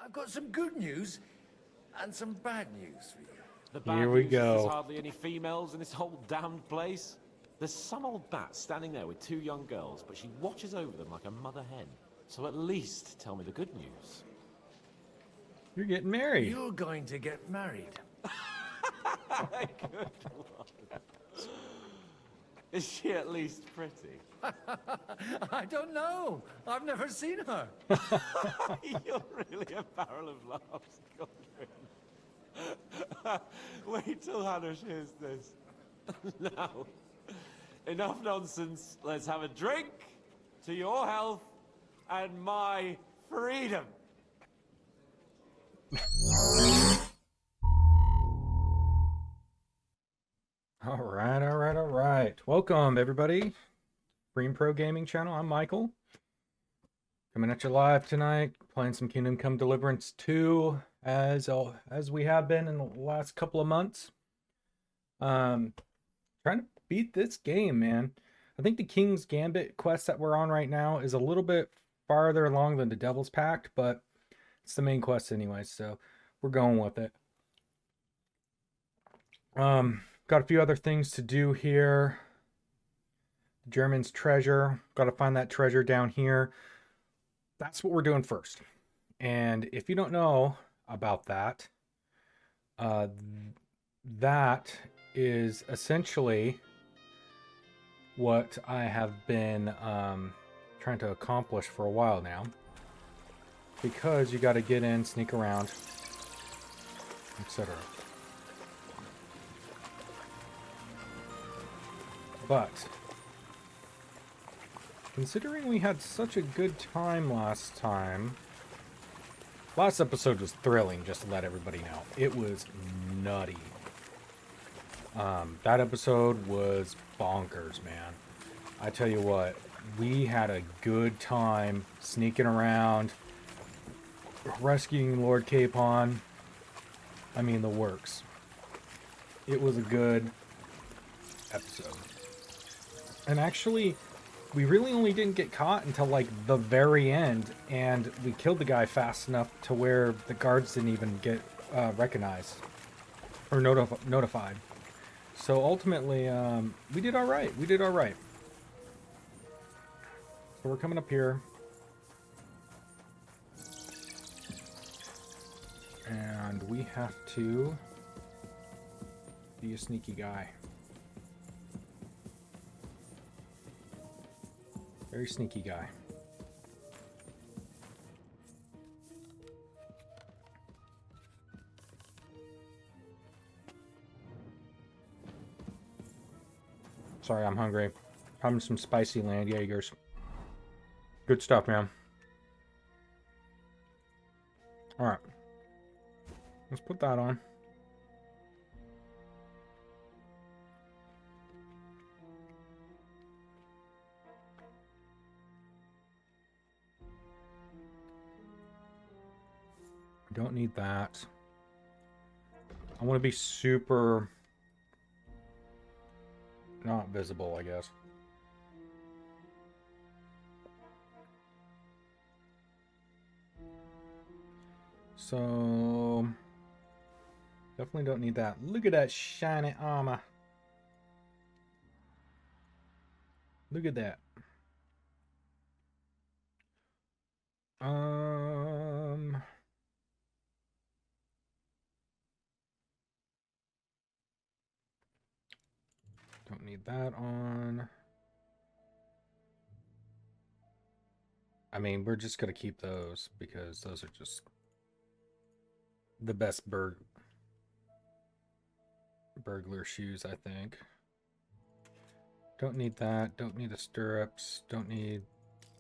I've got some good news and some bad news for you. The bad Here we news is there's go. hardly any females in this whole damned place. There's some old bat standing there with 2 young girls, but she watches over them like a mother hen. So at least tell me the good news. You're getting married. You're going to get married. Good Lord. Is she at least pretty? I don't know. I've never seen her. You're really a barrel of laughs, Godwin. Wait till Hannah hears this. Now, enough nonsense. Let's have a drink to your health and my freedom. All right. Welcome, everybody. Freenpro Gaming channel. I'm Michael. Coming at you live tonight, playing some Kingdom Come Deliverance II, as we have been in the last couple of months. Trying to beat this game, man. I think the King's Gambit quest that we're on right now is a little bit farther along than the Devil's Pact, but it's the main quest anyway, so we're going with it. Got a few other things to do here. German's treasure. Got to find that treasure down here. That's what we're doing first. And if you don't know about that, that is essentially what I have been trying to accomplish for a while now. Because you got to get in, sneak around, etc. But considering we had such a good time last episode was thrilling, just to let everybody know. It was nutty. That episode was bonkers, man. I tell you what, we had a good time sneaking around, rescuing Lord Capon. I mean, the works. It was a good episode. And actually, we really only didn't get caught until like the very end, and we killed the guy fast enough to where the guards didn't even get recognized or notified. So ultimately, we did all right. So we're coming up here, and we have to be a sneaky guy. Very sneaky guy. Sorry, I'm hungry. Having some spicy land Jaegers. Good stuff, man. Alright. Let's put that on. Don't need that. I want to be super not visible, I guess. So definitely don't need that. Look at that shiny armor. Look at that. Don't need that on. I mean, we're just going to keep those because those are just the best burglar shoes, I think. Don't need that. Don't need the stirrups. Don't need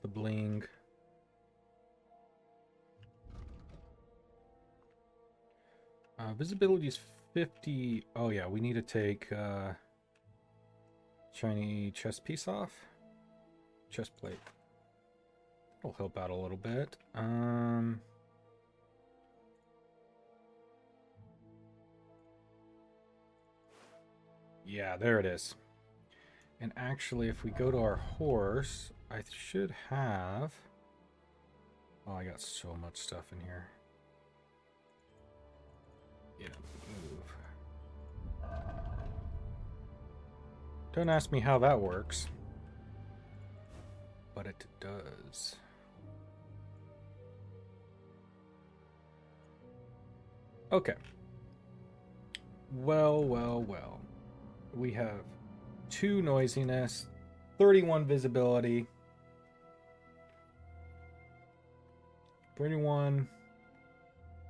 the bling. Visibility is 50. Oh yeah, we need to take shiny chest piece off. Chest plate. That'll help out a little bit. Yeah, there it is. And actually, if we go to our horse, I should have... Oh, I got so much stuff in here. move. Don't ask me how that works, but it does. Okay. Well. We have 2 noisiness, 31 visibility, 31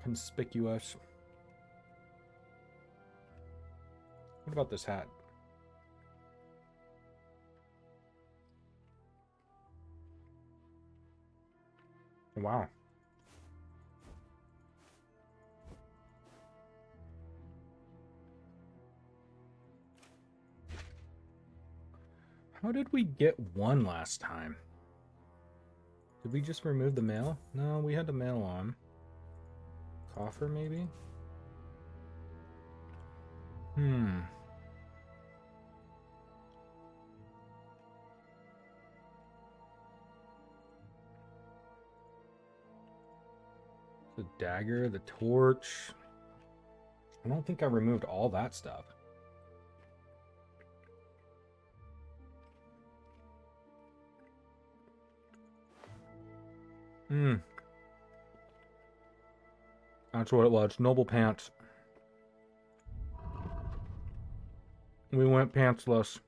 conspicuous. What about this hat? Wow. How did we get 1 last time? Did we just remove the mail? No, we had the mail on. Coffer, maybe? The dagger, the torch. I don't think I removed all that stuff. That's what it was. Noble pants. We went pantsless.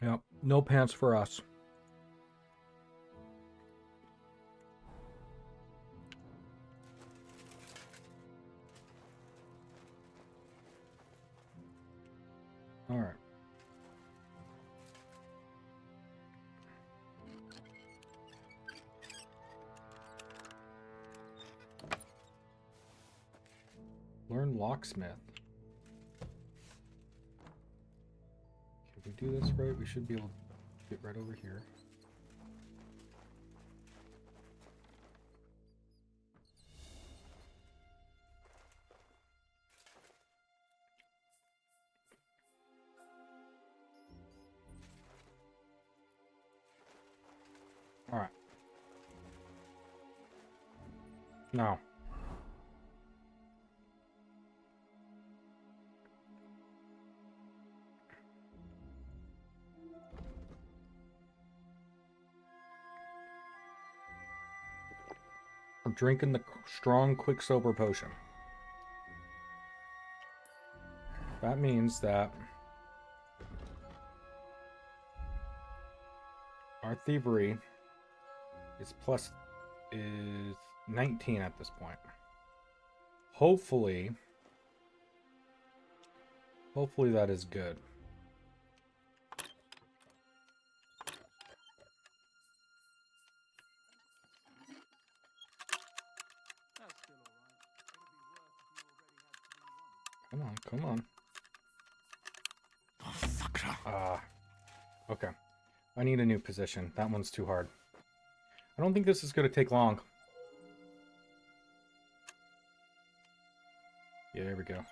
Yep, no pants for us. All right. Learn locksmith. If we do this right, we should be able to get right over here. All right. Now. I'm drinking the strong Quicksilver potion. That means that our thievery is 19 at this point. Hopefully that is good. Come on. Okay. I need a new position. That one's too hard. I don't think this is going to take long. Yeah, there we go.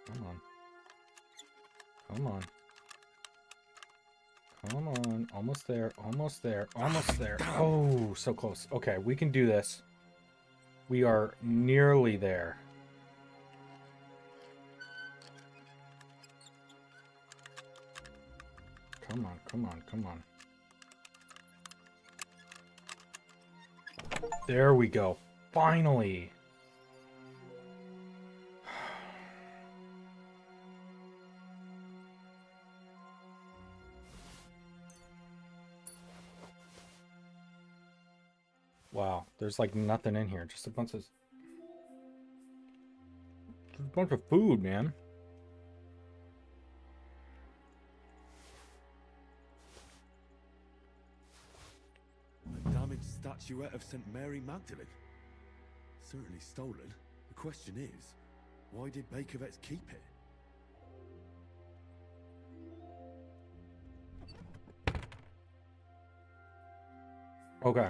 Come on. Almost there. Oh, so close. Okay, we can do this. We are nearly there. Come on. There we go. Finally. Wow, there's like nothing in here. Just a bunch of food, man. A damaged statuette of St. Mary Magdalene. Certainly stolen. The question is, why did Bakervets keep it? Okay.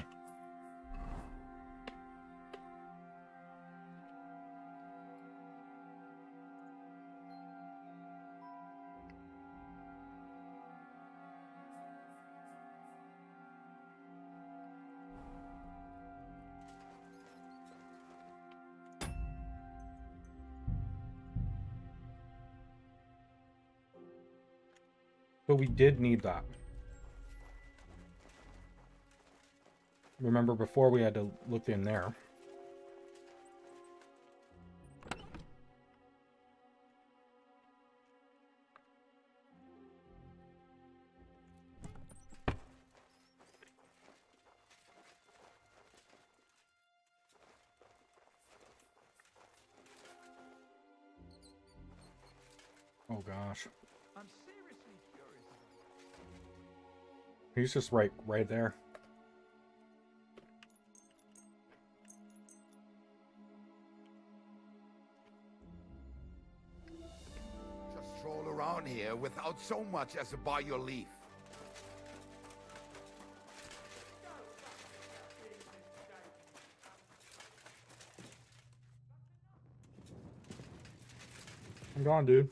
But we did need that. Remember before we had to look in there. Oh gosh. I'm seriously curious about He's just right there. Just stroll around here without so much as a by your leaf. I'm gone, dude.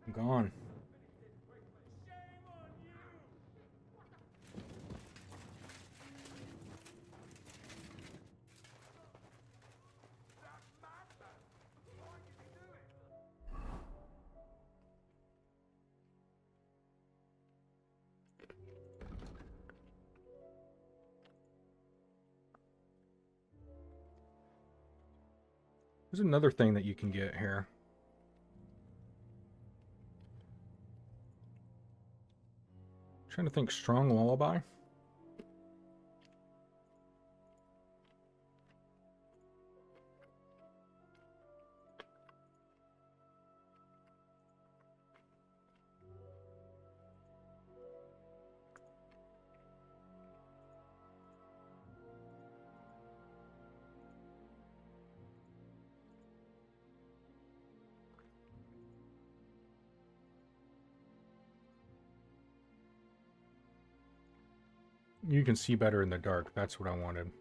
I'm gone. There's another thing that you can get here. Trying to think, strong lullaby. You can see better in the dark. That's what I wanted.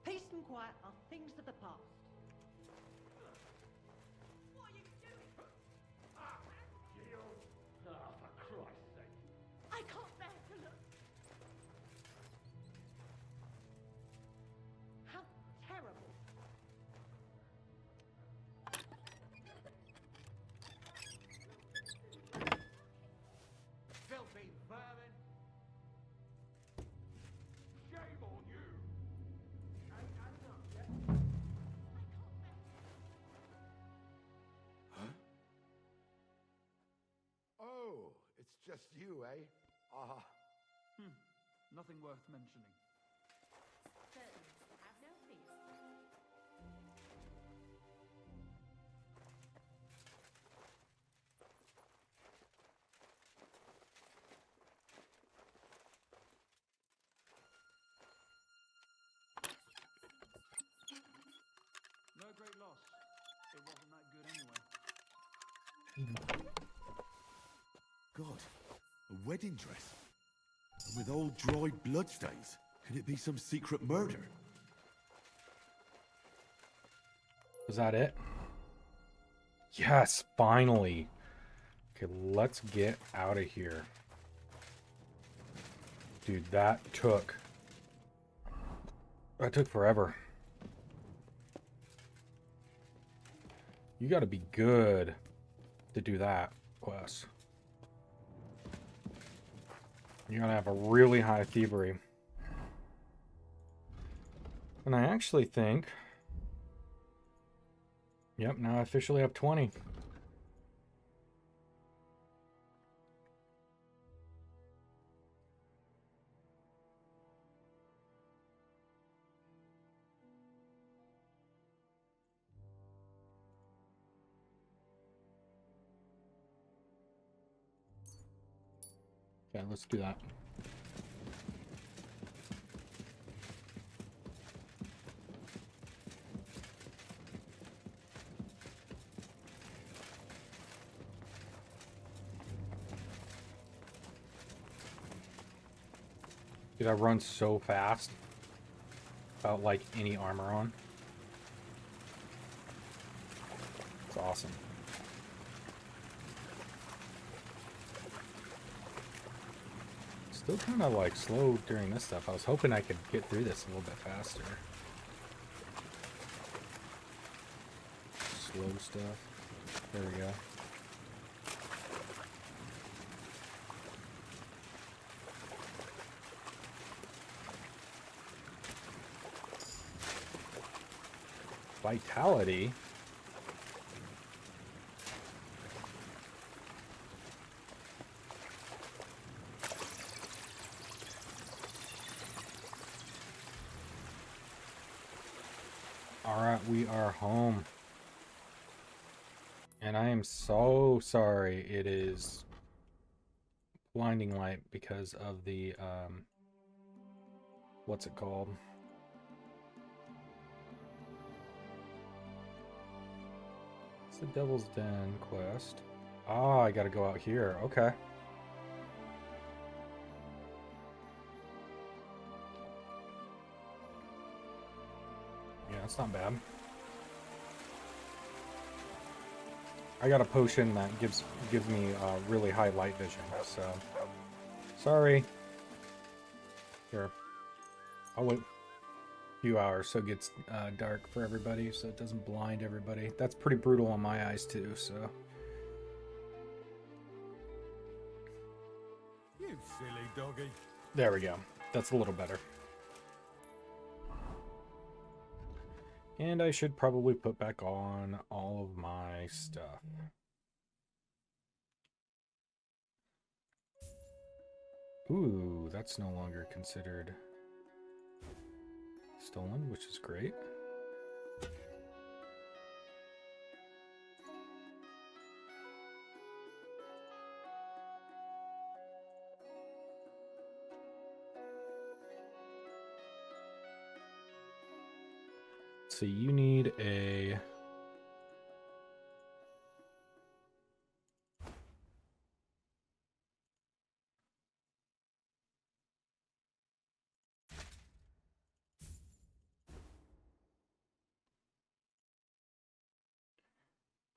Peace and quiet are things of the past. What are you doing? Oh, for Christ's sake. I can't bear to look. How terrible. Filthy vermin! Shame on you! Ain't had enough yet? Oh, it's just you, eh? Ah. Nothing worth mentioning. Certainly, have no fear. No great loss. It wasn't that good anyway. God, a wedding dress. And with old dried bloodstains. Could it be some secret murder? Is that it? Yes, finally. Okay, let's get out of here. Dude, that took forever. You gotta be good to do that quest. You gotta have a really high thievery. And I actually think... Yep, now I officially have 20. Okay, let's do that. Dude, I run so fast without like any armor on. It's awesome. Still kind of like slow during this stuff. I was hoping I could get through this a little bit faster. Slow stuff. There we go. Vitality. Alright, we are home. And I am so sorry it is blinding light because of the, what's it called? It's the Devil's Den quest. Ah, I gotta go out here. Okay. Yeah, that's not bad. I got a potion that gives me really high light vision, so sorry. Here, I'll wait a few hours so it gets dark for everybody, so it doesn't blind everybody. That's pretty brutal on my eyes too. So You silly doggy. there we go. That's a little better. And I should probably put back on all of my stuff. Ooh, that's no longer considered stolen, which is great. So you need a...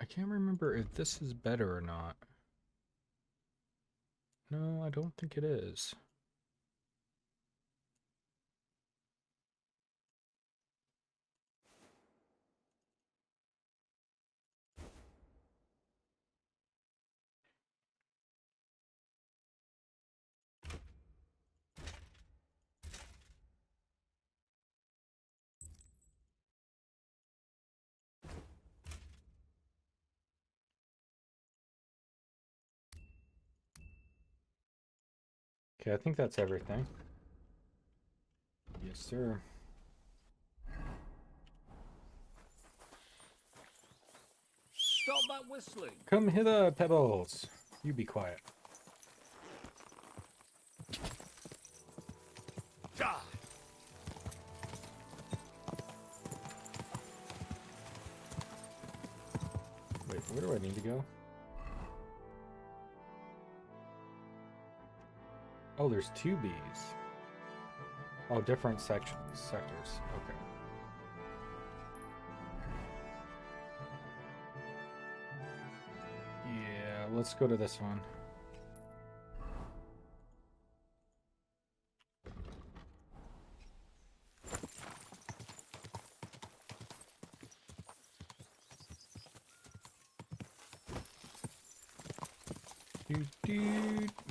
I can't remember if this is better or not. No, I don't think it is. Okay, I think that's everything. Yes, sir. Stop that whistling. Come hither, Pebbles. You be quiet. Die. Wait, where do I need to go? Oh, there's 2 bees. Oh, different sectors. Okay. Yeah, let's go to this one.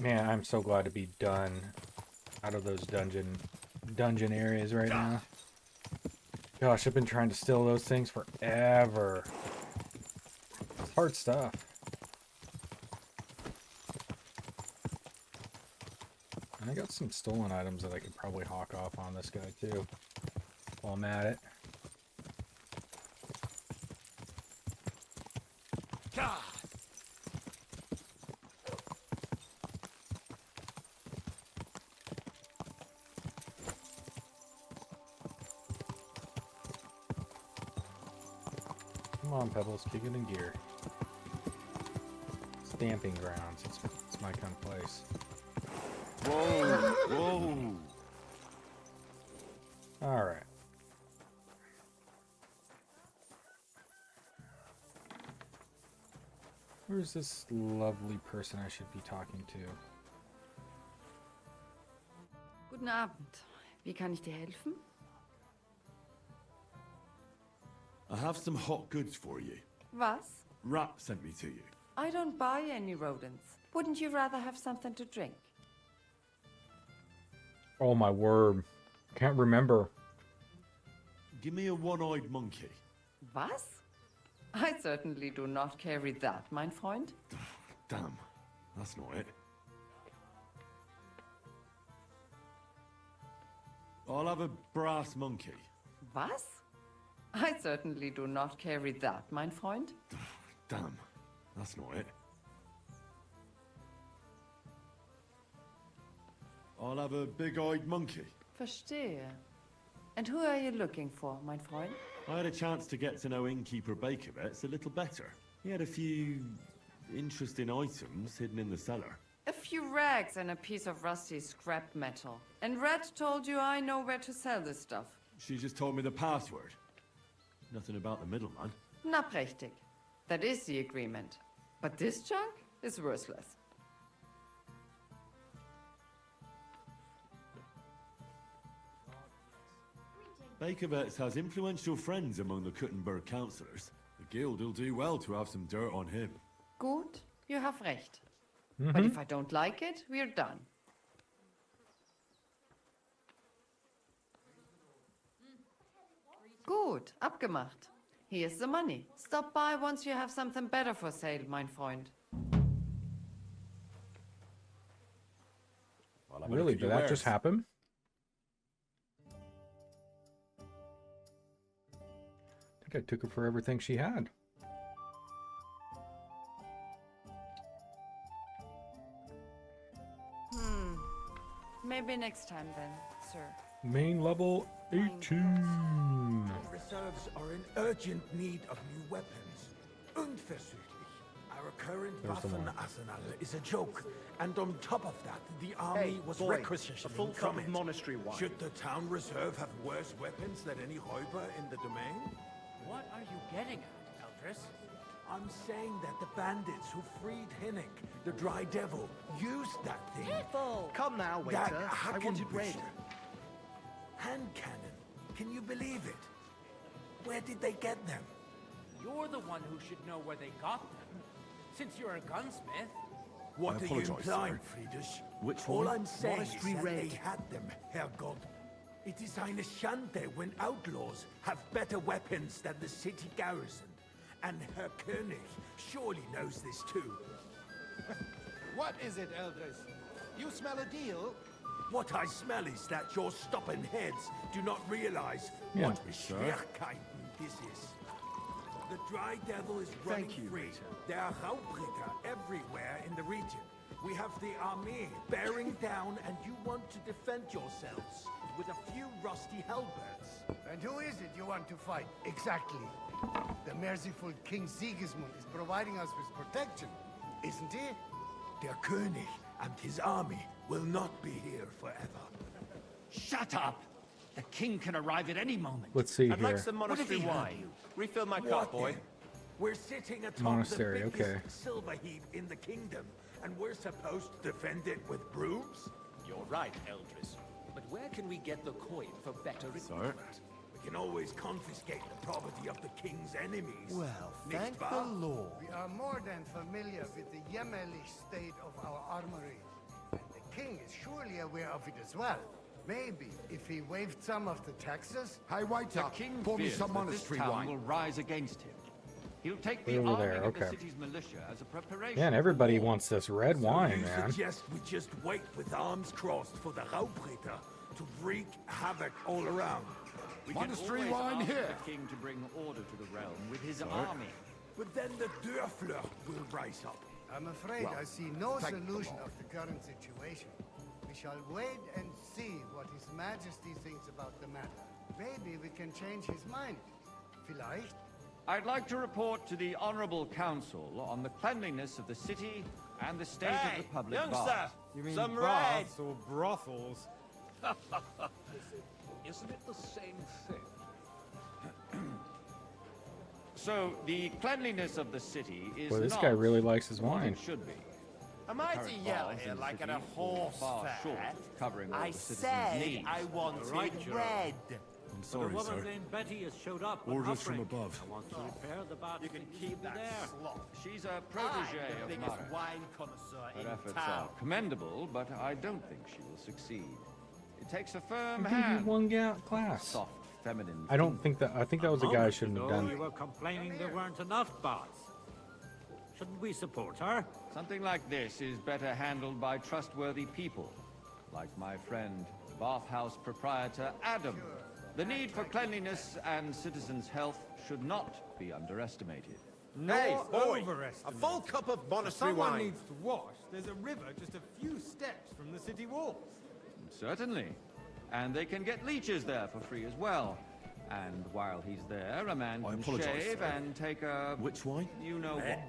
Man, I'm so glad to be done out of those dungeon areas right now. Gosh, I've been trying to steal those things forever. It's hard stuff. And I got some stolen items that I could probably hawk off on this guy too, while I'm at it. Come on, Pebbles, kick it in gear. Stamping grounds. It's my kind of place. Whoa, whoa. All right. Where's this lovely person I should be talking to? Guten Abend. Wie kann ich dir helfen? I have some hot goods for you. Was? Rat sent me to you. I don't buy any rodents. Wouldn't you rather have something to drink? Oh my word. Can't remember. Give me a one-eyed monkey. Was? I certainly do not carry that, mein Freund. Damn, that's not it. I'll have a brass monkey. Was? I certainly do not carry that, mein Freund. Damn, that's not it. I'll have a big-eyed monkey. Verstehe. And who are you looking for, mein Freund? I had a chance to get to know innkeeper Bakervet's a little better. He had a few interesting items hidden in the cellar. A few rags and a piece of rusty scrap metal. And Red told you I know where to sell this stuff. She just told me the password. Nothing about the middleman. Na prächtig. That is the agreement. But this junk is worthless. Bakervet's has influential friends among the Kuttenberg councillors. The guild will do well to have some dirt on him. Gut, you have recht. But if I don't like it, we're done. Gut, abgemacht. Here's the money. Stop by once you have something better for sale, mein Freund. I'll have a look Really? at Did your that just wares. happen? I think I took her for everything she had. Maybe next time then, sir. Main level 18. Reserves are in urgent need of new weapons. Unversüchlich. Our current There's the one. Waffenarsenal is a joke. And on top of that, the army was requisitioning from it. monastery wine. Should the town reserve have worse weapons than any Räuber in the domain? What are you getting at, Eldris? I'm saying that the bandits who freed Hinnick, the Dry Devil, used that thing. Careful! Come now, waiter. That I wanted red. Hackenbücher. Hand cannon. Can you believe it? Where did they get them? You're the one who should know where they got them, since you're a gunsmith. What I are you apologize, implying, sir. Friedrich? Which All one? I'm saying Monastery is that Red. they had them, Herrgott. It is eine Schande when outlaws have better weapons than the city garrison. And Herr König surely knows this too. What is it, Eldris? You smell a deal? What I smell is that your stubborn heads do not realize Yeah. what Schwerkeiten this is. The Dry Devil is running Thank you, free. Ritter. There are Raubritter everywhere in the region. We have the army bearing down, and you want to defend yourselves with a few rusty halberds. And who is it you want to fight? Exactly. The merciful King Sigismund is providing us with protection, isn't he? Der König and his army will not be here forever. Shut up! The king can arrive at any moment. Let's see I'd here. like some monastery wine. Refill my cup, boy. then? We're sitting atop Monastery, the biggest okay. silver heap in the kingdom, and we're supposed to defend it with brooms? You're right, Eldris. But where can we get the coin for better equipment? We can always confiscate the property of the king's enemies. Well, Nicht thank the wahr? Lord. We are more than familiar with the jämmerlich state of our armory. And the king is surely aware of it as well. Maybe if he waived some of the taxes. Hey, wait The up. king Pour me fears some that this monastery town wine. will rise against him. He'll take the Over arming there, of the okay. city's militia as a preparation. Man, everybody wants this red So wine, you man. suggest we just wait with arms crossed for the Raubritter to wreak havoc all around? We can Monastery always wine ask here. the king to bring order to the realm with his army. But then the Dörfler will rise up. I'm afraid Well, I see no thank the solution Lord. of the current situation. We shall wait and see what His Majesty thinks about the matter. Maybe we can change his mind. Vielleicht? I'd like to report to the Honorable Council on the cleanliness of the city and the state of the public baths. You mean some baths or brothels? Isn't it the same thing? So, the cleanliness of the city is Boy, this not guy really likes his what wine. it should be. Am I to Current yell bars here in the like at city a horse fall fair? short of covering all I the citizens' said needs. I wanted Right, Joe. red. I'm sorry, sir. named Betty has showed up. Orders from above. I want to repair the bath. You can keep that slop. She's a I'm protege the of biggest Mara. wine connoisseur Her in efforts town. are commendable, but I don't think she will succeed. It takes a firm I gave you hand. one class. Soft, feminine. I don't think that. I think that was a guy I shouldn't have done. You were complaining there weren't enough baths. Shouldn't we support her? Something like this is better handled by trustworthy people, like my friend, bathhouse proprietor Adam. The need for cleanliness and citizens' health should not be underestimated. Hey, boy, overestimate. a full cup of monastery Someone wine. needs to wash. There's a river just a few steps from the city walls. Certainly. And they can get leeches there for free as well. And while he's there, a man I can apologise, shave sir. and take a... Which wine? You know what.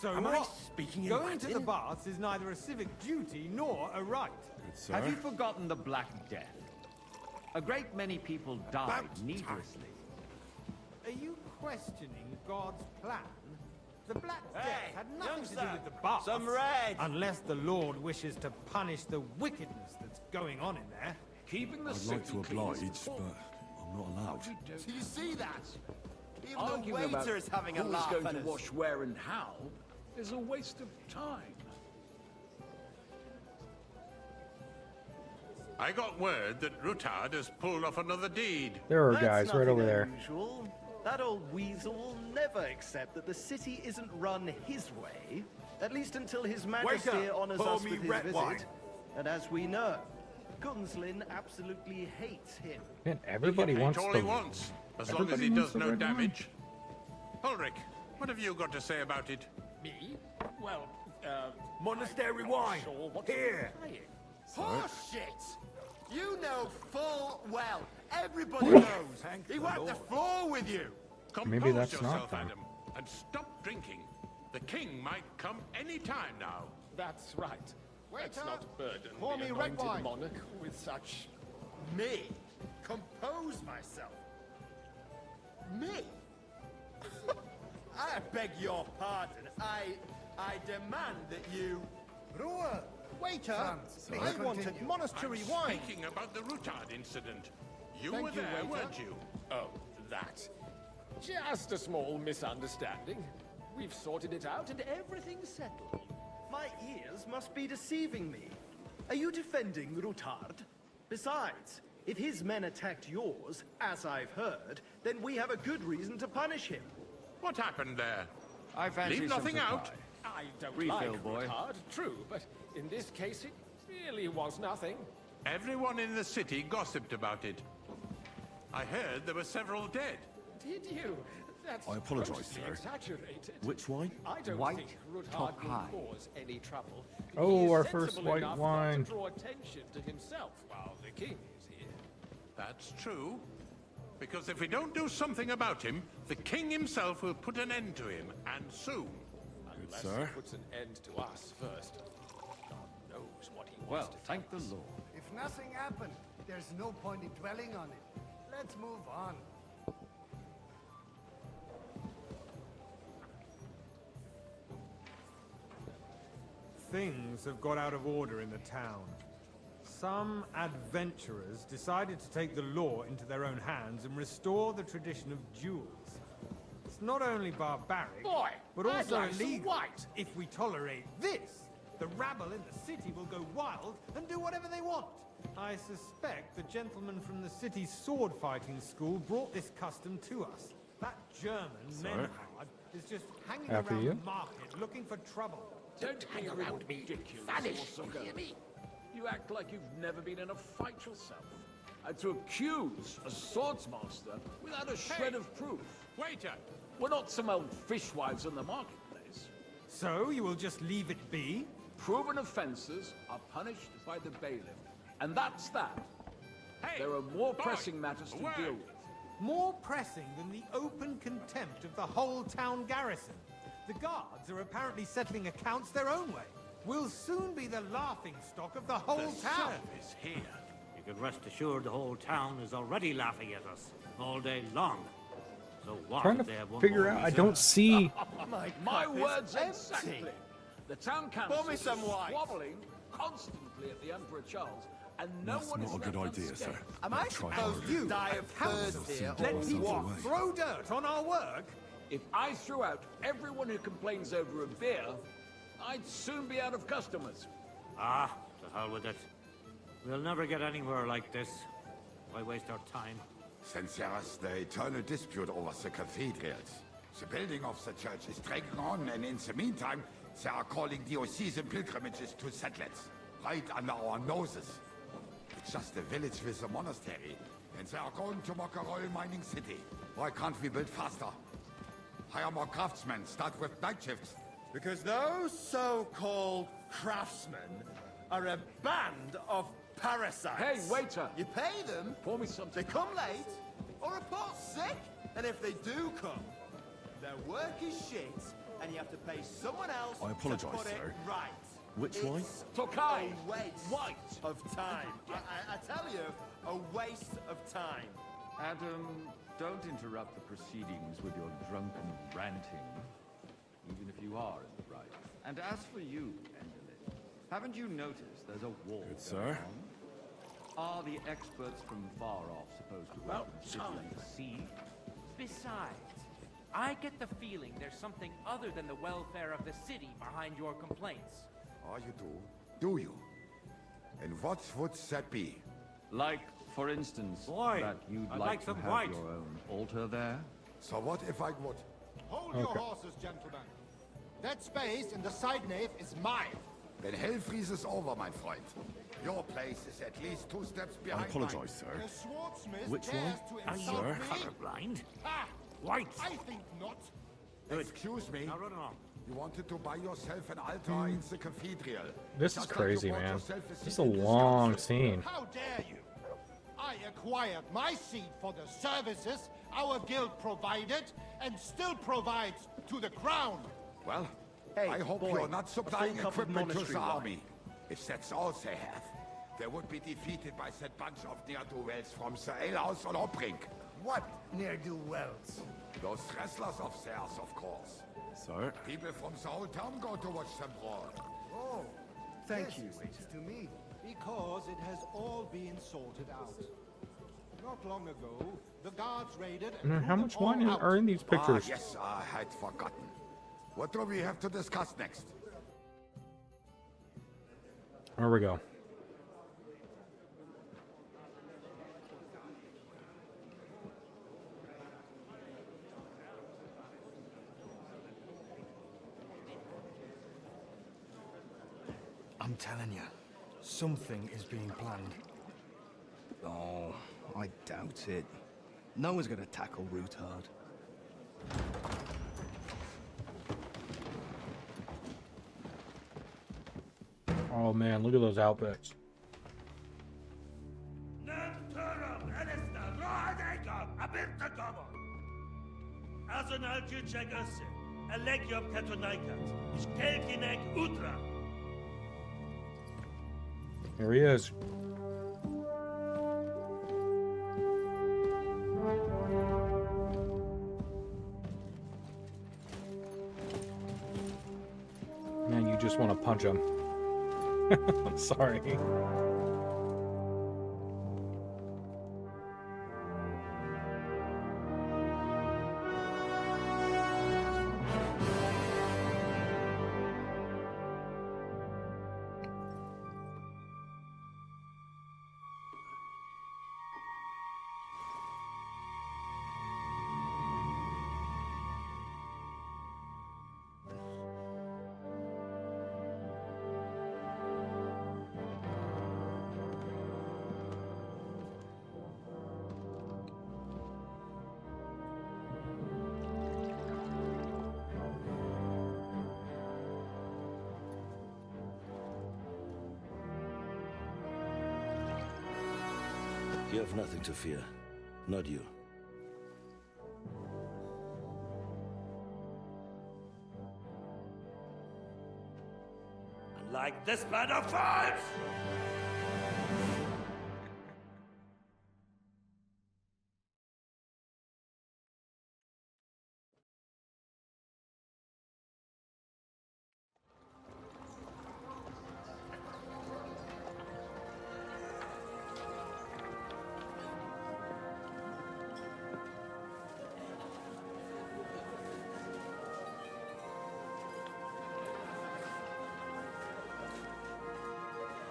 So Am I what? speaking in Going to the Latin? baths is neither a civic duty nor a right. Good, sir. Have you forgotten the Black Death? A great many people died needlessly. Are you questioning God's plan? The Black Death Hey, had nothing to do youngster, with the baths. some red. Unless the Lord wishes to punish the wickedness that's going on in there. Keeping the I'd like to oblige, but I'm not allowed. Do you see that? Even Arguing the about waiter is having a who's laugh going at to us. wash where and how is a waste of time. I got word that Rutard has pulled off another deed. There are That's guys right nothing over there. unusual. That old weasel will never accept that the city isn't run his way, at least until His Majesty Waiter, honors pour us me with his red visit. wine. And as we know, Gunslin absolutely hates him. Man, everybody He can wants eat all the. he wants, as long as everybody he wants does the no red wine. damage. Ulrich, what have you got to say about it? Me? Well, Monastery wine. sure what's Here. playing. Horseshit! You know full well. Everybody knows. He wiped the floor with you. Compose Maybe that's not yourself, them. Adam, and stop drinking. The king might come any time now. That's right. Let's Waiter, not burden pour the me red anointed wine. monarch with such... Me? Compose myself? Me? I beg your pardon. I demand that you... Ruhe! Waiter, Franz, I please wanted continue. monastery I'm wine. speaking about the Rutard incident. You Thank were you, there, waiter. weren't you? Oh, that. Just a small misunderstanding. We've sorted it out and everything's settled. My ears must be deceiving me. Are you defending Rutard? Besides, if his men attacked yours, as I've heard, then we have a good reason to punish him. What happened there? I fancy Leave some nothing supply. out. I don't Refill, like boy. Rutard, true, but in this case it really was nothing. Everyone in the city gossiped about it. I heard there were several dead. Did you? That's I apologise, grossly sir. exaggerated. Which wine? I don't White, think Rutard top will high. cause any trouble. Oh, He is our first sensible white enough not wine. to draw attention to himself while the king is here. That's true. Because if we don't do something about him, the king himself will put an end to him, and soon. Unless sir. he puts an end to us first. God knows what he wants Well, to thank the tell us. Lord. If nothing happened, there's no point in dwelling on it. Let's move on. Things have got out of order in the town. Some adventurers decided to take the law into their own hands and restore the tradition of duels. It's not only barbaric, Boy, but I'd also like some illegal. white. If we tolerate this, the rabble in the city will go wild and do whatever they want. I suspect the gentleman from the city's sword-fighting school brought this custom to us. That German Menhard is just hanging After around you. the market looking for trouble. Don't hang around me, vanish, you hear me? You act like you've never been in a fight yourself. And to accuse a swordsmaster without a shred of proof. Waiter! We're not some old fishwives in the marketplace. So you will just leave it be? Proven offences are punished by the bailiff. And that's that. Hey! There are more boy, pressing matters a to word. deal with. More pressing than the open contempt of the whole town garrison. The guards are apparently settling accounts their own way. We'll soon be the laughing stock of the whole town. Service here. You can rest assured the whole town is already laughing at us all day long. So what Trying if to they have one figure more out. I reserve? don't see. My words exactly. The town council Pour me is some wine. squabbling constantly at the Emperor Charles, and no That's one not is a good left idea, unscathed. sir. Am I supposed to die of thirst here, Let or people what? throw dirt on our work? If I threw out everyone who complains over a beer, I'd soon be out of customers. Ah, to hell with it. We'll never get anywhere like this. Why waste our time? Since there's the eternal dispute over the cathedrals, the building of the church is dragging on, and in the meantime, they are calling diocesan pilgrimages to settlers, right under our noses. It's just a village with a monastery, and they are going to make a royal mining city. Why can't we build faster? Hire more craftsmen, start with night shifts. Because those so-called craftsmen are a band of parasites. Hey, waiter! You pay them, Pour me something. they come late, or report sick, and if they do come, their work is shit, and you have to pay someone else I apologise, to put it sir. right. Which it's wine? Tokai! A waste White! of time. I tell you, a waste of time. Adam, don't interrupt the proceedings with your drunken ranting, even if you are in the right. And as for you, Enderlin, haven't you noticed there's a wall Good, going sir. on? Are the experts from far off supposed to About consider time. the sea? Besides, I get the feeling there's something other than the welfare of the city behind your complaints. Oh, you do? Do you? And what would that be? Like, for instance, Boy, that you'd I'd like like to some have white. your own altar there? So what if I would? Hold your horses, gentlemen. That space in the side nave is mine. Then hell freezes over, my friend. Your place is at least 2 steps I behind apologise, The sir. swordsmith Which dares one? to Are you insult Sir? me. colorblind? Ah, White! I think not. mine. Excuse me. Now run along. You wanted to buy yourself an altar in the cathedral. This is Just like you crazy, bought man. yourself a This seat is a in this long council. scene. How dare you? I acquired my seat for the services our guild provided and still provides to the crown. Well, Hey, I hope boy, you're not a supplying full cup of equipment to monastery the wine. army. If that's all they have, they would be defeated by that bunch of ne'er-do-wells from the alehouse on Hopbrink. What ne'er-do-wells? Those wrestlers of theirs, of course. Sir? People from the whole town go to watch them brawl. Oh, Thank you, waiter. To me. Because it has all been sorted out. Not long ago, the guards raided and And threw how them much all wine out. are in these pictures? Ah, yes, I had forgotten. What do we have to discuss next? There we go. I'm telling you, something is being planned. Oh, I doubt it. No one's gonna tackle Rootard. Oh man, look at those outfits. Here he is. Man, you just want to punch him. I'm sorry. You have nothing to fear. Not you. Like this plan of fights!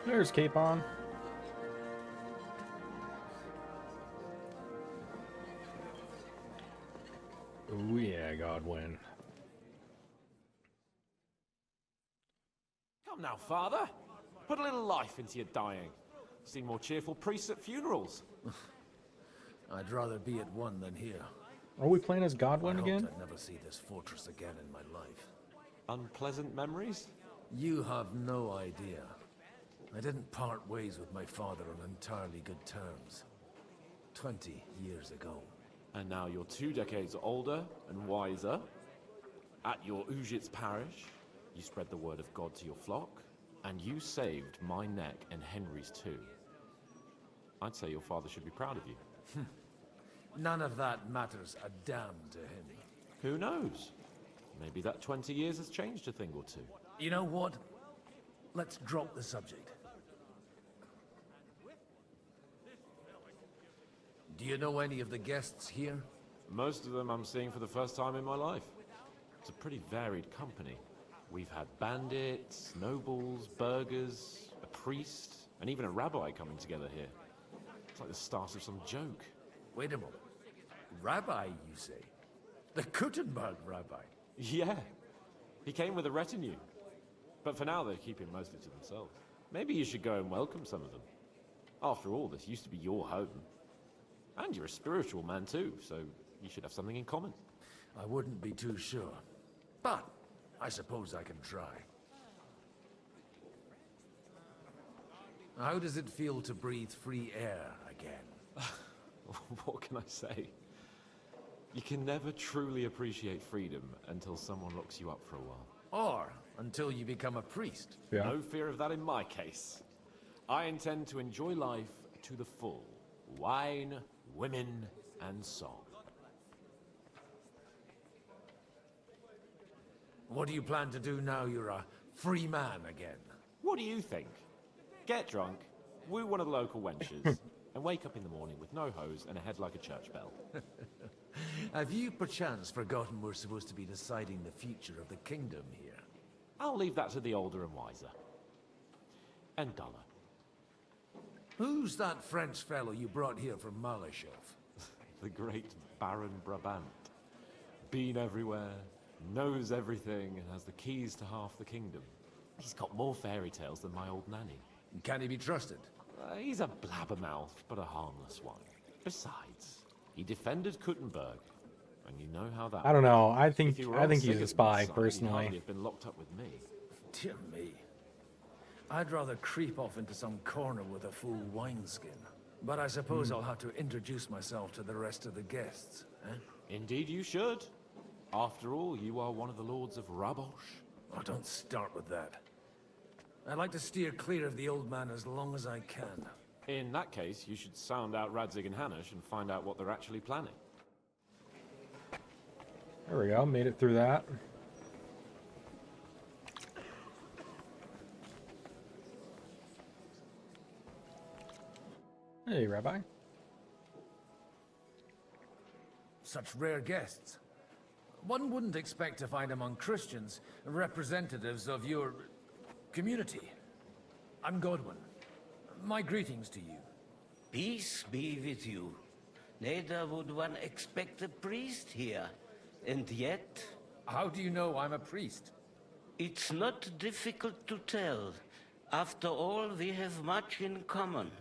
There's Capon. Oh yeah, Godwin. Come now, father. Put a little life into your dying. Seen more cheerful priests at funerals. I'd rather be at one than here. Are we playing as Godwin again? I'd never see this fortress again in my life. Unpleasant memories? You have no idea. I didn't part ways with my father on entirely good terms. 20 years ago. And now you're 2 decades older and wiser. At your Ujit's parish, you spread the word of God to your flock, and you saved my neck and Henry's too. I'd say your father should be proud of you. None of that matters a damn to him. Who knows? Maybe that 20 years has changed a thing or two. You know what? Let's drop the subject. Do you know any of the guests here? Most of them I'm seeing for the first time in my life. It's a pretty varied company. We've had bandits, nobles, burghers, a priest, and even a rabbi coming together here. It's like the start of some joke. Wait a moment. Rabbi, you say? The Kuttenberg rabbi? Yeah. He came with a retinue. But for now, they're keeping mostly to themselves. Maybe you should go and welcome some of them. After all, this used to be your home. And you're a spiritual man too, so you should have something in common. I wouldn't be too sure. But I suppose I can try. How does it feel to breathe free air again? What can I say? You can never truly appreciate freedom until someone locks you up for a while. Or until you become a priest. Yeah. No fear of that in my case. I intend to enjoy life to the full. Wine, women, and song. What do you plan to do now you're a free man again? What do you think? Get drunk, woo one of the local wenches, and wake up in the morning with no hose and a head like a church bell. Have you perchance forgotten we're supposed to be deciding the future of the kingdom here? I'll leave that to the older and wiser. And duller. Who's that French fellow you brought here from Malachov? The great Baron Brabant. Been everywhere, knows everything, and has the keys to half the kingdom. He's got more fairy tales than my old nanny. Can he be trusted? He's a blabbermouth, but a harmless one. Besides, he defended Kuttenberg, and you know how that. I don't know. I think he's a spy He'd hardly personally. have been locked up with me. Dear me. I'd rather creep off into some corner with a full wineskin. But I suppose I'll have to introduce myself to the rest of the guests, eh? Indeed you should. After all, you are one of the lords of Rabosh. Oh, don't start with that. I'd like to steer clear of the old man as long as I can. In that case, you should sound out Radzig and Hanush and find out what they're actually planning. There we go. Made it through that. Hey, Rabbi. Such rare guests. One wouldn't expect to find among Christians representatives of your community. I'm Godwin. My greetings to you. Peace be with you. Neither would one expect a priest here. And yet... How do you know I'm a priest? It's not difficult to tell. After all, we have much in common.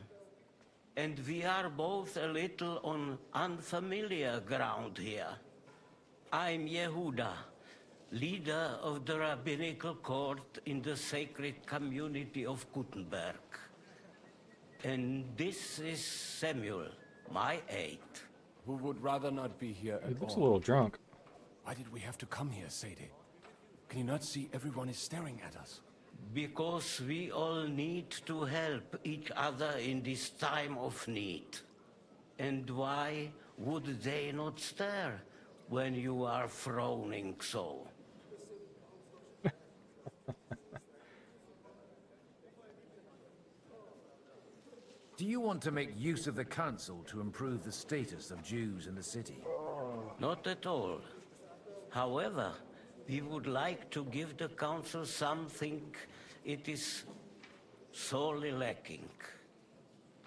And we are both a little on unfamiliar ground here. I'm Yehuda, leader of the rabbinical court in the sacred community of Kuttenberg. And this is Samuel, my aide. Who would rather not be here at all. He looks a little drunk. Why did we have to come here, Sadie? Can you not see everyone is staring at us? Because we all need to help each other in this time of need. And why would they not stare when you are frowning so? Do you want to make use of the council to improve the status of Jews in the city? Not at all. However, we would like to give the council something it is sorely lacking.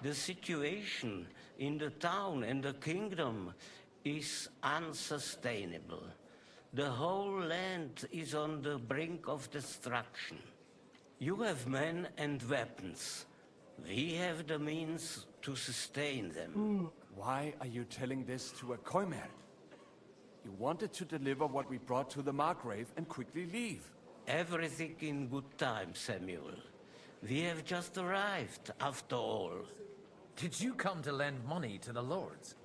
The situation in the town and the kingdom is unsustainable. The whole land is on the brink of destruction. You have men and weapons. We have the means to sustain them. Why are you telling this to a Koimer? You wanted to deliver what we brought to the Margrave and quickly leave. Everything in good time, Samuel. We have just arrived, after all. Did you come to lend money to the lords?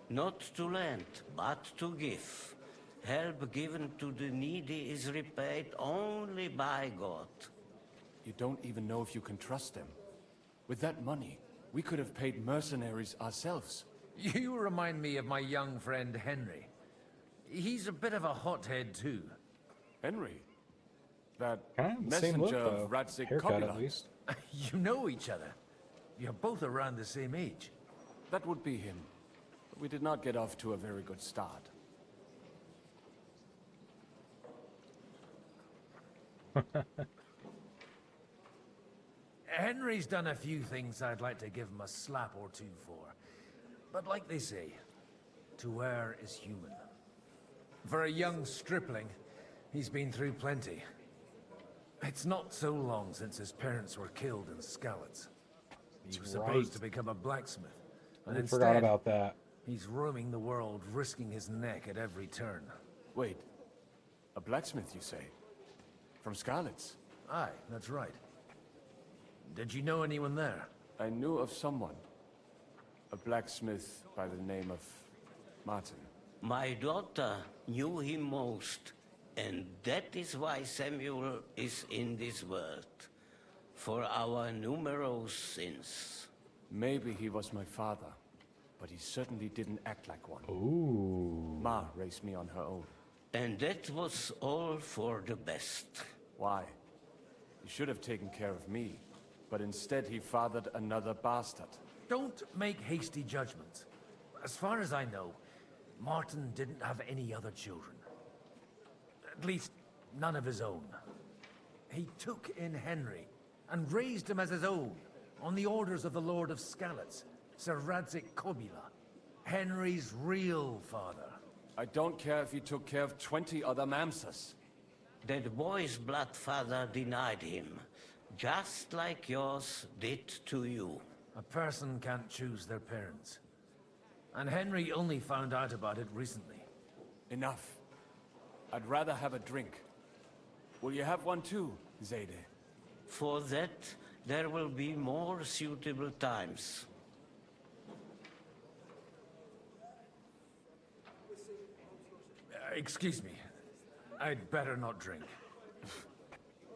Not to lend, but to give. Help given to the needy is repaid only by God. You don't even know if you can trust them. With that money, we could have paid mercenaries ourselves. You remind me of my young friend Henry. He's a bit of a hothead too. Henry? That Kind of the same look, messenger though. of Radzik Haircut, Kobula. at least. You know each other. You're both around the same age. That would be him. But we did not get off to a very good start. Henry's done a few things I'd like to give him a slap or two for. But like they say, to err is human. For a young stripling, he's been through plenty. It's not so long since his parents were killed in Skalitz. He was supposed to become a blacksmith. And I instead, forgot about that. he's roaming the world, risking his neck at every turn. Wait. A blacksmith, you say? From Skalitz? Aye, that's right. Did you know anyone there? I knew of someone. A blacksmith by the name of Martin. My daughter knew him most, and that is why Samuel is in this world. For our numerous sins. Maybe he was my father, but he certainly didn't act like one. Ooh. Ma raised me on her own. And that was all for the best. Why? He should have taken care of me, but instead he fathered another bastard. Don't make hasty judgments. As far as I know, Martin didn't have any other children. At least, none of his own. He took in Henry and raised him as his own, on the orders of the Lord of Skalitz, Sir Radzik Kobula, Henry's real father. I don't care if he took care of 20 other Mamsas. That boy's blood father denied him, just like yours did to you. A person can't choose their parents. And Henry only found out about it recently. Enough. I'd rather have a drink. Will you have one too, Zayde? For that, there will be more suitable times. Excuse me. I'd better not drink.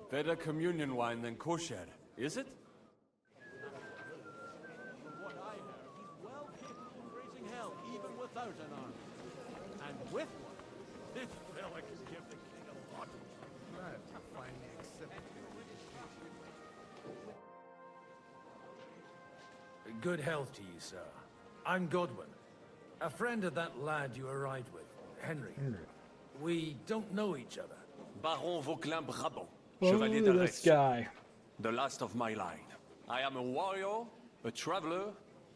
Better communion wine than kosher, is it? From what I heard, he's well capable of raising hell even without an army. And with one, this fella can give the king a lot. Glad to finally accept Good health to you, sir. I'm Godwin, a friend of that lad you arrived with, Henry. We don't know each other. Baron Vauquelin Brabant, Oh, Chevalier de this Retz. guy. The last of my line. I am a warrior, a traveler,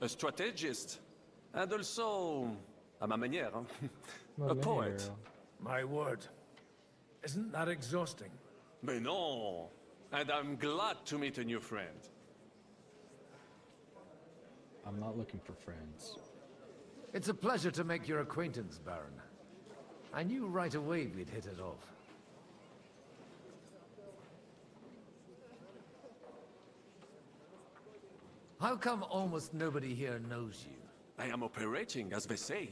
a strategist, and also, à ma manière, a poet. My word. Isn't that exhausting? Mais non! And I'm glad to meet a new friend. I'm not looking for friends. It's a pleasure to make your acquaintance, Baron. I knew right away we'd hit it off. How come almost nobody here knows you? I am operating, as they say.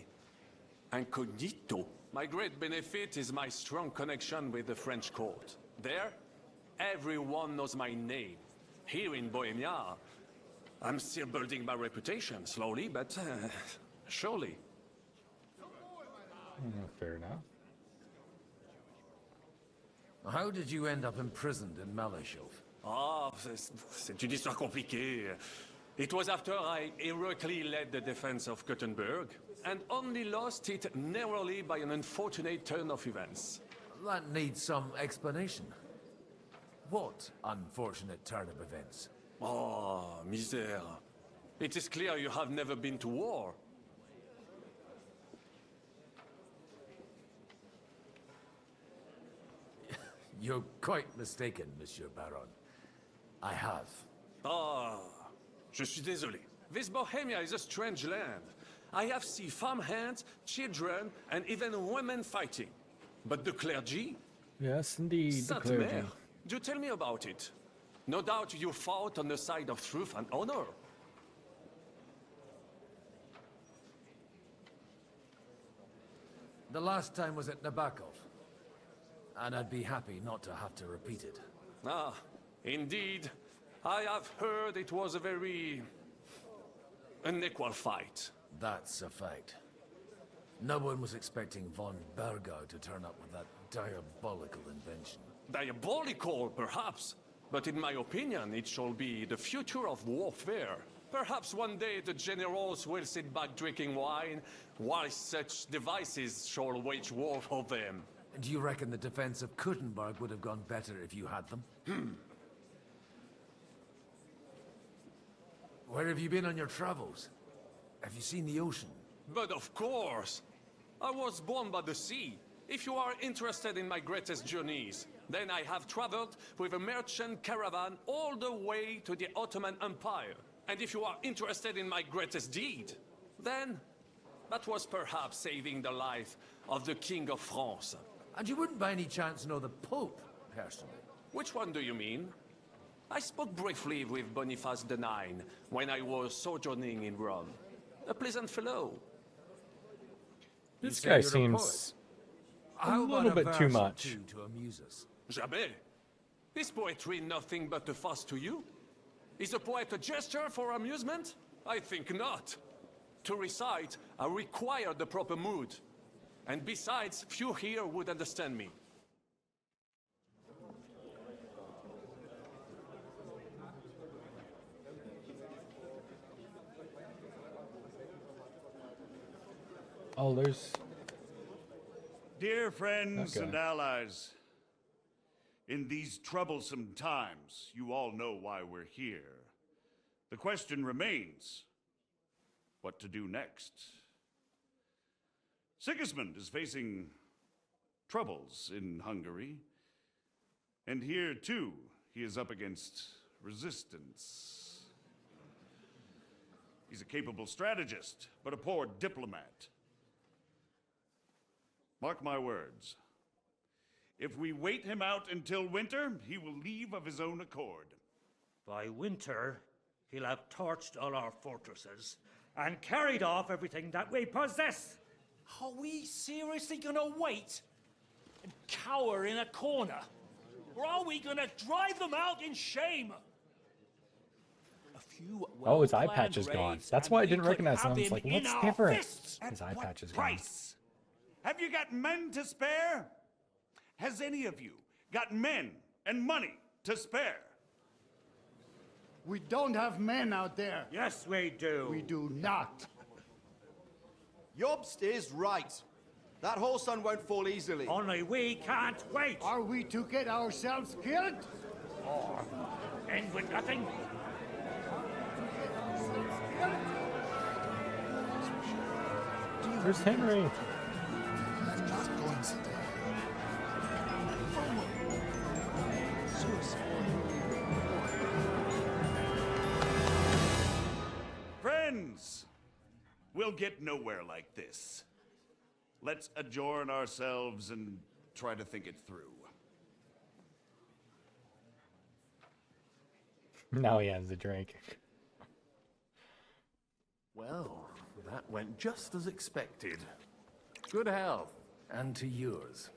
Incognito. My great benefit is my strong connection with the French court. There, everyone knows my name. Here in Bohemia, I'm still building my reputation, slowly, but surely. Fair enough. How did you end up imprisoned in Malachov? Ah, c'est une histoire compliquée. It was after I heroically led the defense of Gothenburg, and only lost it narrowly by an unfortunate turn of events. That needs some explanation. What unfortunate turn of events? Oh, misère. It is clear you have never been to war. You're quite mistaken, Monsieur Baron. I have. Ah, je suis désolé. This Bohemia is a strange land. I have seen farmhands, children, and even women fighting. But the clergy? Yes, indeed, the Sainte clergy. Mère, do tell me about it. No doubt you fought on the side of truth and honor. The last time was at Nabokov. And I'd be happy not to have to repeat it. Ah, indeed. I have heard it was a very unequal fight. That's a fact. No one was expecting von Bergau to turn up with that diabolical invention. Diabolical, perhaps. But in my opinion, it shall be the future of warfare. Perhaps one day the generals will sit back drinking wine, while such devices shall wage war for them. Do you reckon the defense of Kuttenberg would have gone better if you had them? Where have you been on your travels? Have you seen the ocean? But of course! I was born by the sea. If you are interested in my greatest journeys, then I have traveled with a merchant caravan all the way to the Ottoman Empire. And if you are interested in my greatest deed, then that was perhaps saving the life of the King of France. And you wouldn't by any chance know the Pope, personally? Which one do you mean? I spoke briefly with Boniface IX when I was sojourning in Rome. A pleasant fellow. This guy seems a little bit too much. To amuse us? Jamais. Is poetry nothing but a farce to you? Is a poet a gesture for amusement? I think not. To recite, I require the proper mood. And besides, few here would understand me. Oh, there's... Dear friends Okay. and allies, in these troublesome times, you all know why we're here. The question remains, what to do next? Sigismund is facing troubles in Hungary, and here, too, he is up against resistance. He's a capable strategist, but a poor diplomat. Mark my words. If we wait him out until winter, he will leave of his own accord. By winter, he'll have torched all our fortresses and carried off everything that we possess. Are we seriously gonna wait and cower in a corner? Or are we gonna drive them out in shame? A few Oh, his eye well-planned patch is gone. raids, That's and why I we didn't could recognize him. have I was like, in what's our different? fists. His eye What patch is gone. price? Have you got men to spare? Has any of you got men and money to spare? We don't have men out there. Yes, we do. We do not. Jobst is right. That whole sun won't fall easily. Only we can't wait. Are we to get ourselves killed? Or end with nothing. Where's Henry? Friends, we'll get nowhere like this. Let's adjourn ourselves and try to think it through. Now he has the drink. Well, that went just as expected. Good health. And to yours.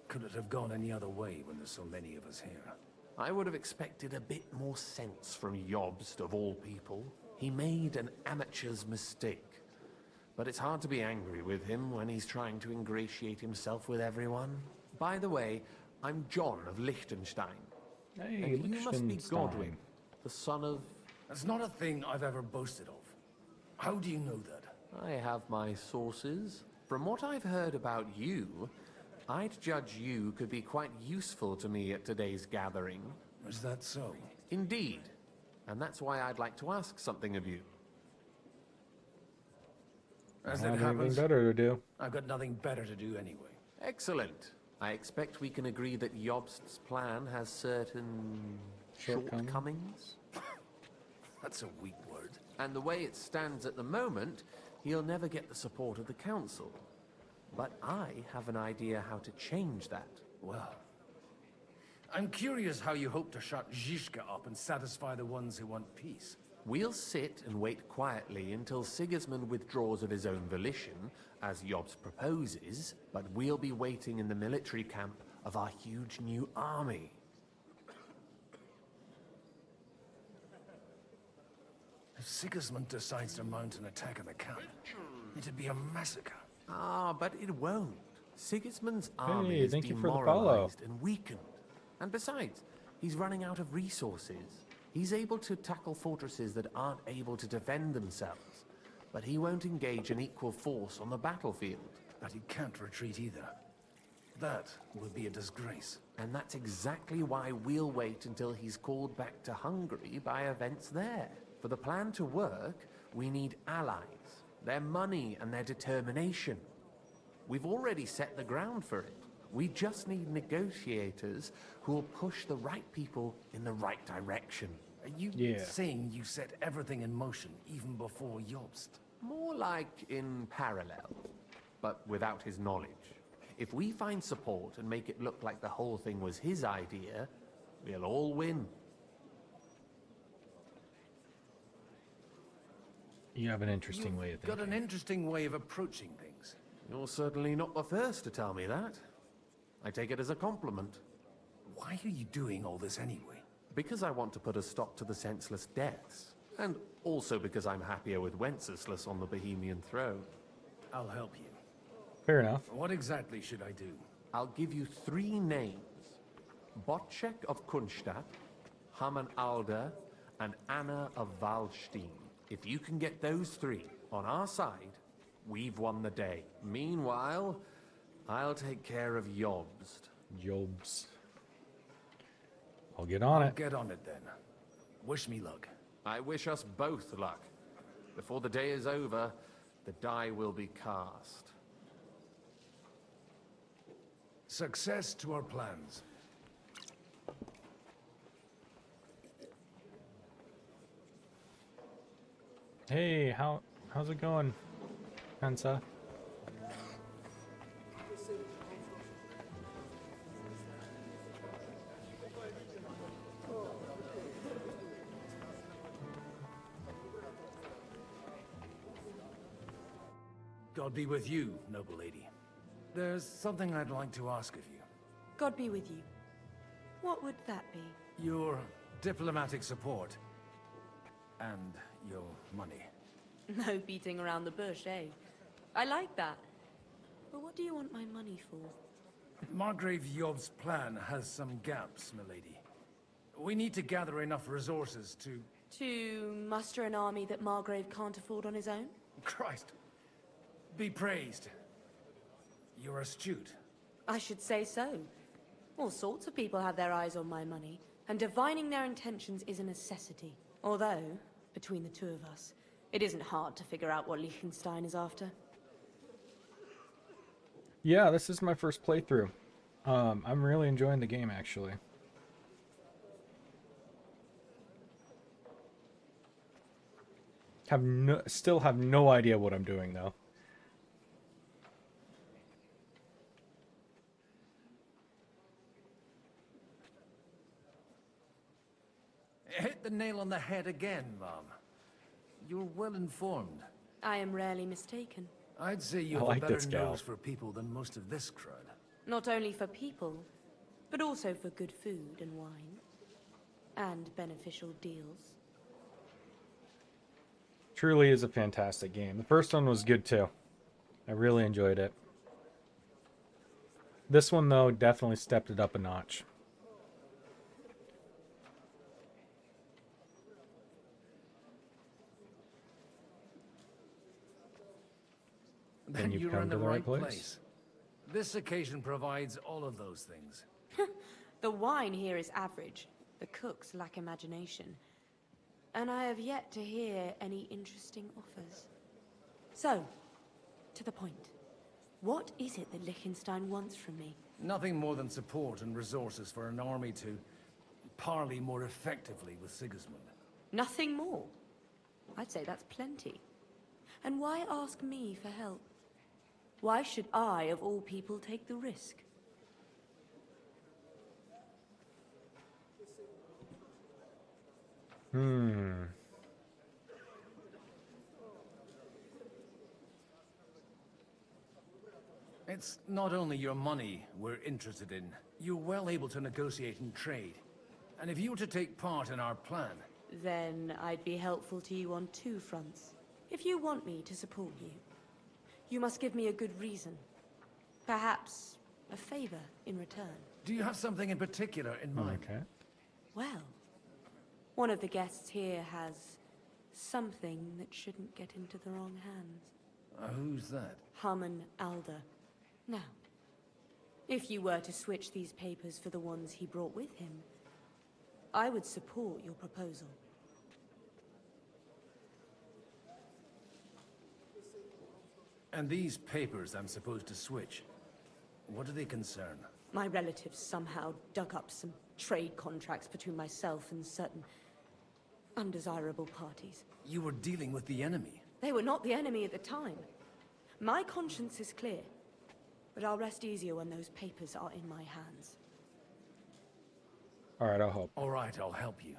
Could it have gone any other way when there's so many of us here? I would have expected a bit more sense from Jobst, of all people. He made an amateur's mistake. But it's hard to be angry with him when he's trying to ingratiate himself with everyone. By the way, I'm John of Liechtenstein. Hey, And you must be Liechtenstein. Godwin, the son of... That's not a thing I've ever boasted of. How do you know that? I have my sources. From what I've heard about you, I'd judge you could be quite useful to me at today's gathering. Is that so? Indeed. And that's why I'd like to ask something of you. As I it have anything happens, better to do. I've got nothing better to do anyway. Excellent. I expect we can agree that Jobst's plan has certain shortcomings. That's a weak word. And the way it stands at the moment, he'll never get the support of the council. But I have an idea how to change that. Well, I'm curious how you hope to shut Zizka up and satisfy the ones who want peace. We'll sit and wait quietly until Sigismund withdraws of his own volition, as Jobst proposes, but we'll be waiting in the military camp of our huge new army. If Sigismund decides to mount an attack on the camp, it'd be a massacre. Ah, but it won't. Sigismund's army is thank you for the follow. demoralized and weakened. And besides, he's running out of resources. He's able to tackle fortresses that aren't able to defend themselves, but he won't engage an equal force on the battlefield. But he can't retreat either. That would be a disgrace. And that's exactly why we'll wait until he's called back to Hungary by events there. For the plan to work, we need allies, their money and their determination. We've already set the ground for it. We just need negotiators who will push the right people in the right direction. Are you saying you set everything in motion even before Jobst? More like in parallel, but without his knowledge. If we find support and make it look like the whole thing was his idea, we'll all win. You have an interesting way of thinking. Got an interesting way of approaching things. You're certainly not the first to tell me that. I take it as a compliment. Why are you doing all this anyway? Because I want to put a stop to the senseless deaths. And also because I'm happier with Wenceslas on the Bohemian throne. I'll help you. Fair enough. What exactly should I do? I'll give you 3 names. Botchek of Kunstadt, Hamann Alder, and Anna of Waldstein. If you can get those 3 on our side, we've won the day. Meanwhile, I'll take care of Jobst. Jobst. I'll get on it. Get on it then. Wish me luck. I wish us both luck. Before the day is over, the die will be cast. Success to our plans. Hey, how's it going, Pensa? God be with you, noble lady. There's something I'd like to ask of you. God be with you. What would that be? Your diplomatic support. And your money. No beating around the bush, eh? I like that. But what do you want my money for? Margrave Job's plan has some gaps, milady. We need to gather enough resources to... To muster an army that Margrave can't afford on his own? Christ. Be praised. You're astute. I should say so. All sorts of people have their eyes on my money, and divining their intentions is a necessity. Although, between the two of us, it isn't hard to figure out what Liechtenstein is after. Yeah, this is my first playthrough. I'm really enjoying the game, actually. Still have no idea what I'm doing, though. Hit the nail on the head again, Mom. You're well informed. I am rarely mistaken. I'd say you have a better nose for people than most of this crowd. Not only for people, but also for good food and wine. And beneficial deals. Truly is a fantastic game. The first one was good too. I really enjoyed it. This one, though, definitely stepped it up a notch. Then you've you're come in to the the right right place. place. This occasion provides all of those things. The wine here is average. The cooks lack imagination, and I have yet to hear any interesting offers. So, to the point. What is it that Liechtenstein wants from me? Nothing more than support and resources for an army to parley more effectively with Sigismund. Nothing more? I'd say that's plenty. And why ask me for help? Why should I, of all people, take the risk? It's not only your money we're interested in. You're well able to negotiate and trade. And if you were to take part in our plan... Then I'd be helpful to you on 2 fronts. If you want me to support you, you must give me a good reason. Perhaps a favor in return. Do you have something in particular in mind? Okay. Well, one of the guests here has something that shouldn't get into the wrong hands. Who's that? Harman Alder. Now, if you were to switch these papers for the ones he brought with him, I would support your proposal. And these papers I'm supposed to switch, what do they concern? My relatives somehow dug up some trade contracts between myself and certain undesirable parties. You were dealing with the enemy. They were not the enemy at the time. My conscience is clear, but I'll rest easier when those papers are in my hands. All right, I'll help. All right, I'll help you.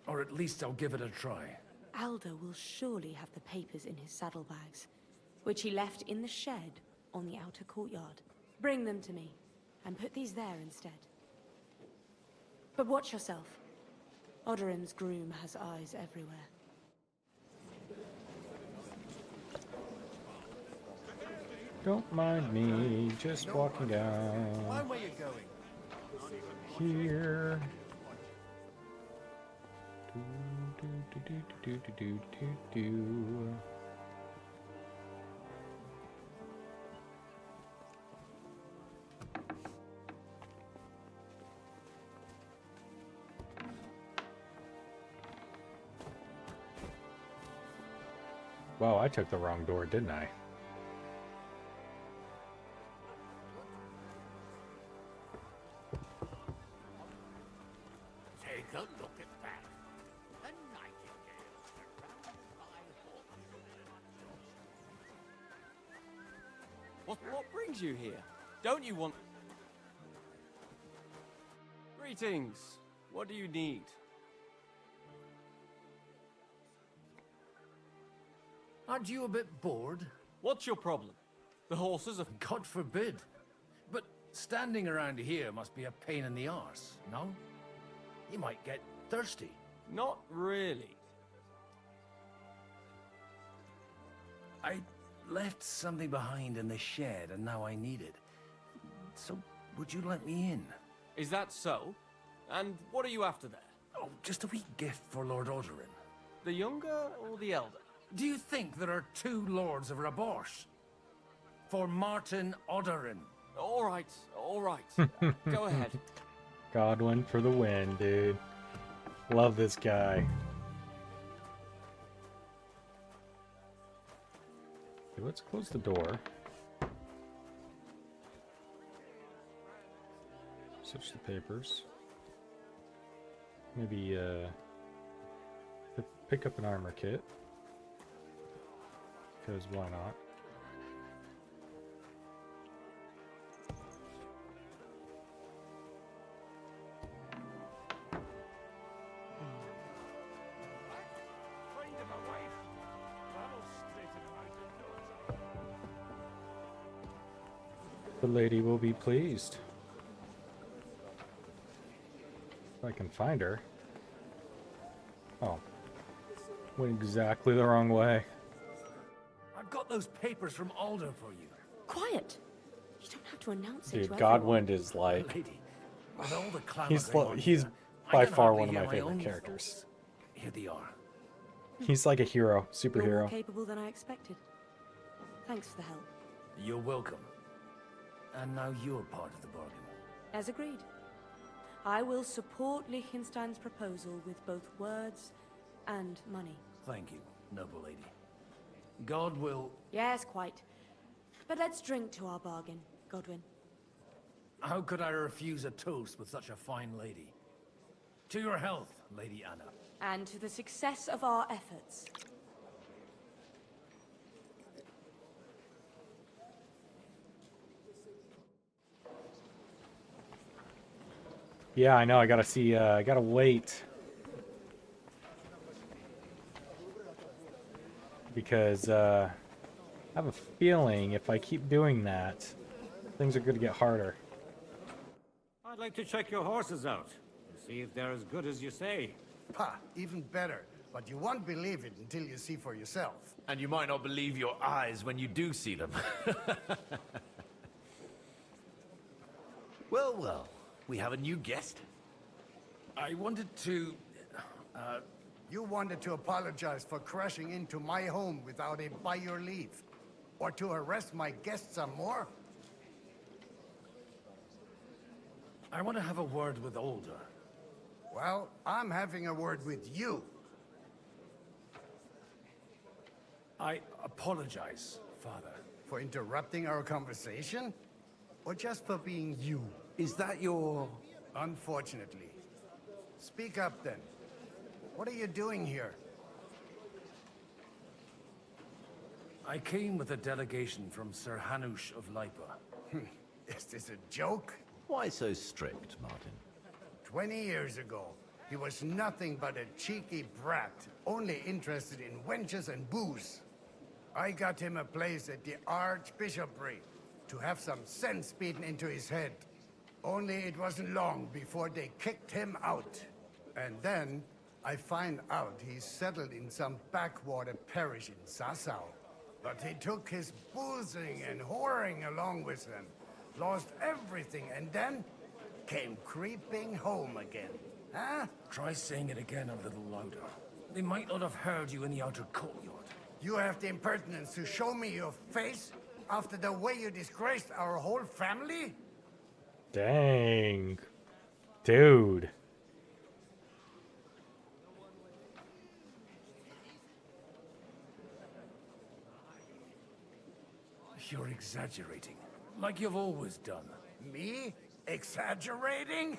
Or at least I'll give it a try. Alder will surely have the papers in his saddlebags, which he left in the shed on the outer courtyard. Bring them to me, and put these there instead. But watch yourself. Odorin's groom has eyes everywhere. Don't mind me, just walking down. Mind where you're going. Here. Do. Wow, I took the wrong door, didn't I? Take a look at that. A nightingale surrounded by hawks. What brings you here? Don't you want... Greetings. What do you need? Aren't you a bit bored? What's your problem? The horses are... God forbid. But standing around here must be a pain in the arse, no? You might get thirsty. Not really. I left something behind in the shed and now I need it. So, would you let me in? Is that so? And what are you after there? Oh, just a wee gift for Lord Odorin. The younger or the elder? Do you think there are 2 lords of Raborsh? For Martin Odorin. All right. Go ahead. Godwin for the win, dude. Love this guy. Okay, let's close the door. Switch the papers. Maybe pick up an armor kit. Because why not? The lady will be pleased. If I can find her. Oh. Went exactly the wrong way. I've got those papers from Alder for you. Quiet! You don't have to announce it Dude, to Godwin is like... Lady, with all the clamor going on he's here, I by can far hardly one of hear my my favorite own characters. thoughts. Here they are. He's like a hero, You're more superhero. capable than I expected. Thanks for the help. You're welcome. And now you're part of the bargain. As agreed. I will support Liechtenstein's proposal with both words and money. Thank you, noble lady. God will... Yes, quite. But let's drink to our bargain, Godwin. How could I refuse a toast with such a fine lady? To your health, Lady Anna. And to the success of our efforts. Yeah, I know. I gotta see. I gotta wait because I have a feeling if I keep doing that, things are going to get harder. I'd like to check your horses out and see if they're as good as you say. Ha! Even better. But you won't believe it until you see for yourself. And you might not believe your eyes when you do see them. Well, well. We have a new guest. I wanted to... You wanted to apologize for crashing into my home without it by your leave. Or to arrest my guests some more? I want to have a word with Older. Well, I'm having a word with you. I apologize, Father. For interrupting our conversation? Or just for being you? Is that your... Unfortunately. Speak up then. What are you doing here? I came with a delegation from Sir Hanush of Lipa. Is this a joke? Why so strict, Martin? 20 years ago, he was nothing but a cheeky brat, only interested in wenches and booze. I got him a place at the Archbishopric to have some sense beaten into his head. Only it wasn't long before they kicked him out. And then I find out he's settled in some backwater parish in Sassau. But he took his boozing and whoring along with him, lost everything, and then came creeping home again. Huh? Try saying it again a little louder. They might not have heard you in the outer courtyard. You have the impertinence to show me your face after the way you disgraced our whole family? Dang. Dude. You're exaggerating, like you've always done. Me? Exaggerating?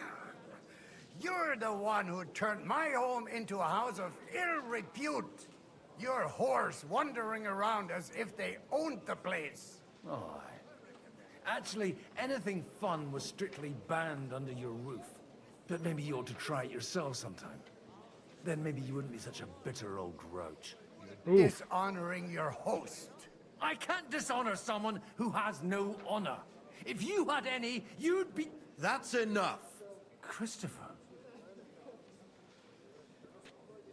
You're the one who turned my home into a house of ill repute. Your whores wandering around as if they owned the place. Oh, actually, anything fun was strictly banned under your roof. But maybe you ought to try it yourself sometime. Then maybe you wouldn't be such a bitter old grouch. Dishonoring your host. I can't dishonor someone who has no honor. If you had any, you'd be... That's enough. Christopher.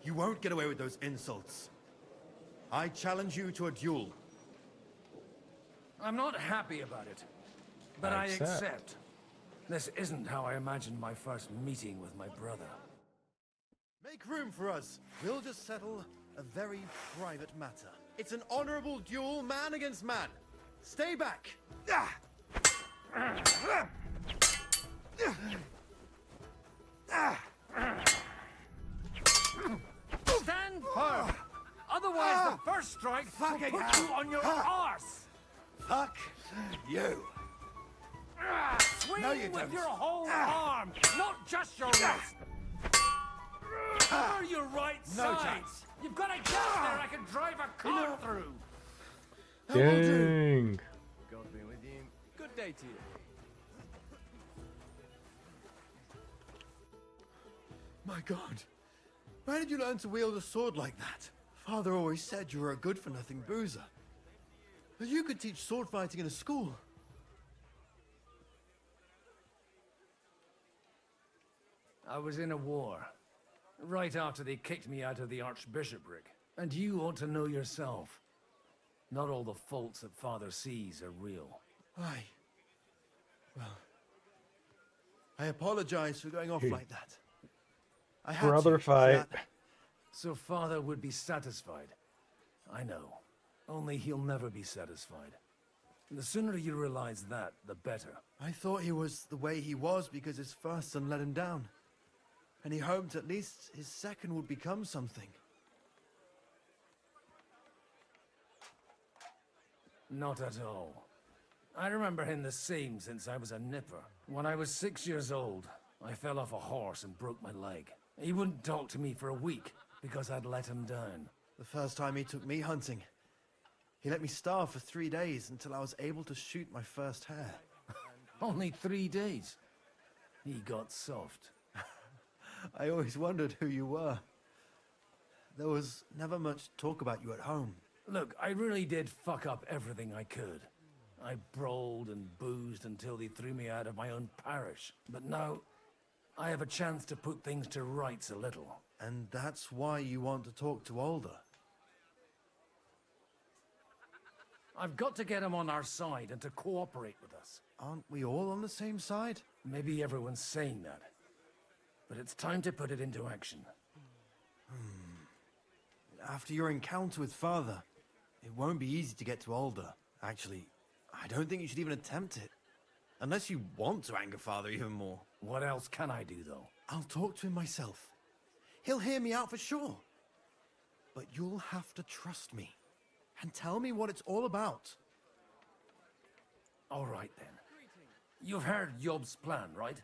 You won't get away with those insults. I challenge you to a duel. I'm not happy about it, but I accept. This isn't how I imagined my first meeting with my brother. Make room for us. We'll just settle a very private matter. It's an honorable duel, man against man. Stay back. Stand firm. Otherwise, the first strike will put you on your arse. Fuck you. Swing No, you with don't. your whole arm, not just your wrist. Cover your right No side. chance. You've got a gap there I can drive a car through. Dang. God be with you. Good day to you. My God. Where did you learn to wield a sword like that? Father always said you were a good-for-nothing boozer. But you could teach sword fighting in a school. I was in a war. Right after they kicked me out of the Archbishopric. And you ought to know yourself. Not all the faults that Father sees are real. Aye. Well, I apologize for going off like that. I had Brother to, fight. So Father would be satisfied. I know. Only he'll never be satisfied. The sooner you realize that, the better. I thought he was the way he was because his first son let him down. And he hoped at least his second would become something. Not at all. I remember him the same since I was a nipper. When I was 6 years old, I fell off a horse and broke my leg. He wouldn't talk to me for a week because I'd let him down. The first time he took me hunting, he let me starve for 3 days until I was able to shoot my first hare. Only 3 days? He got soft. I always wondered who you were. There was never much talk about you at home. Look, I really did fuck up everything I could. I brawled and boozed until they threw me out of my own parish. But now, I have a chance to put things to rights a little. And that's why you want to talk to Alder? I've got to get him on our side and to cooperate with us. Aren't we all on the same side? Maybe everyone's saying that. But it's time to put it into action. After your encounter with Father, it won't be easy to get to Alder. Actually, I don't think you should even attempt it. Unless you want to anger Father even more. What else can I do, though? I'll talk to him myself. He'll hear me out for sure. But you'll have to trust me. And tell me what it's all about. All right, then. You've heard Yob's plan, right?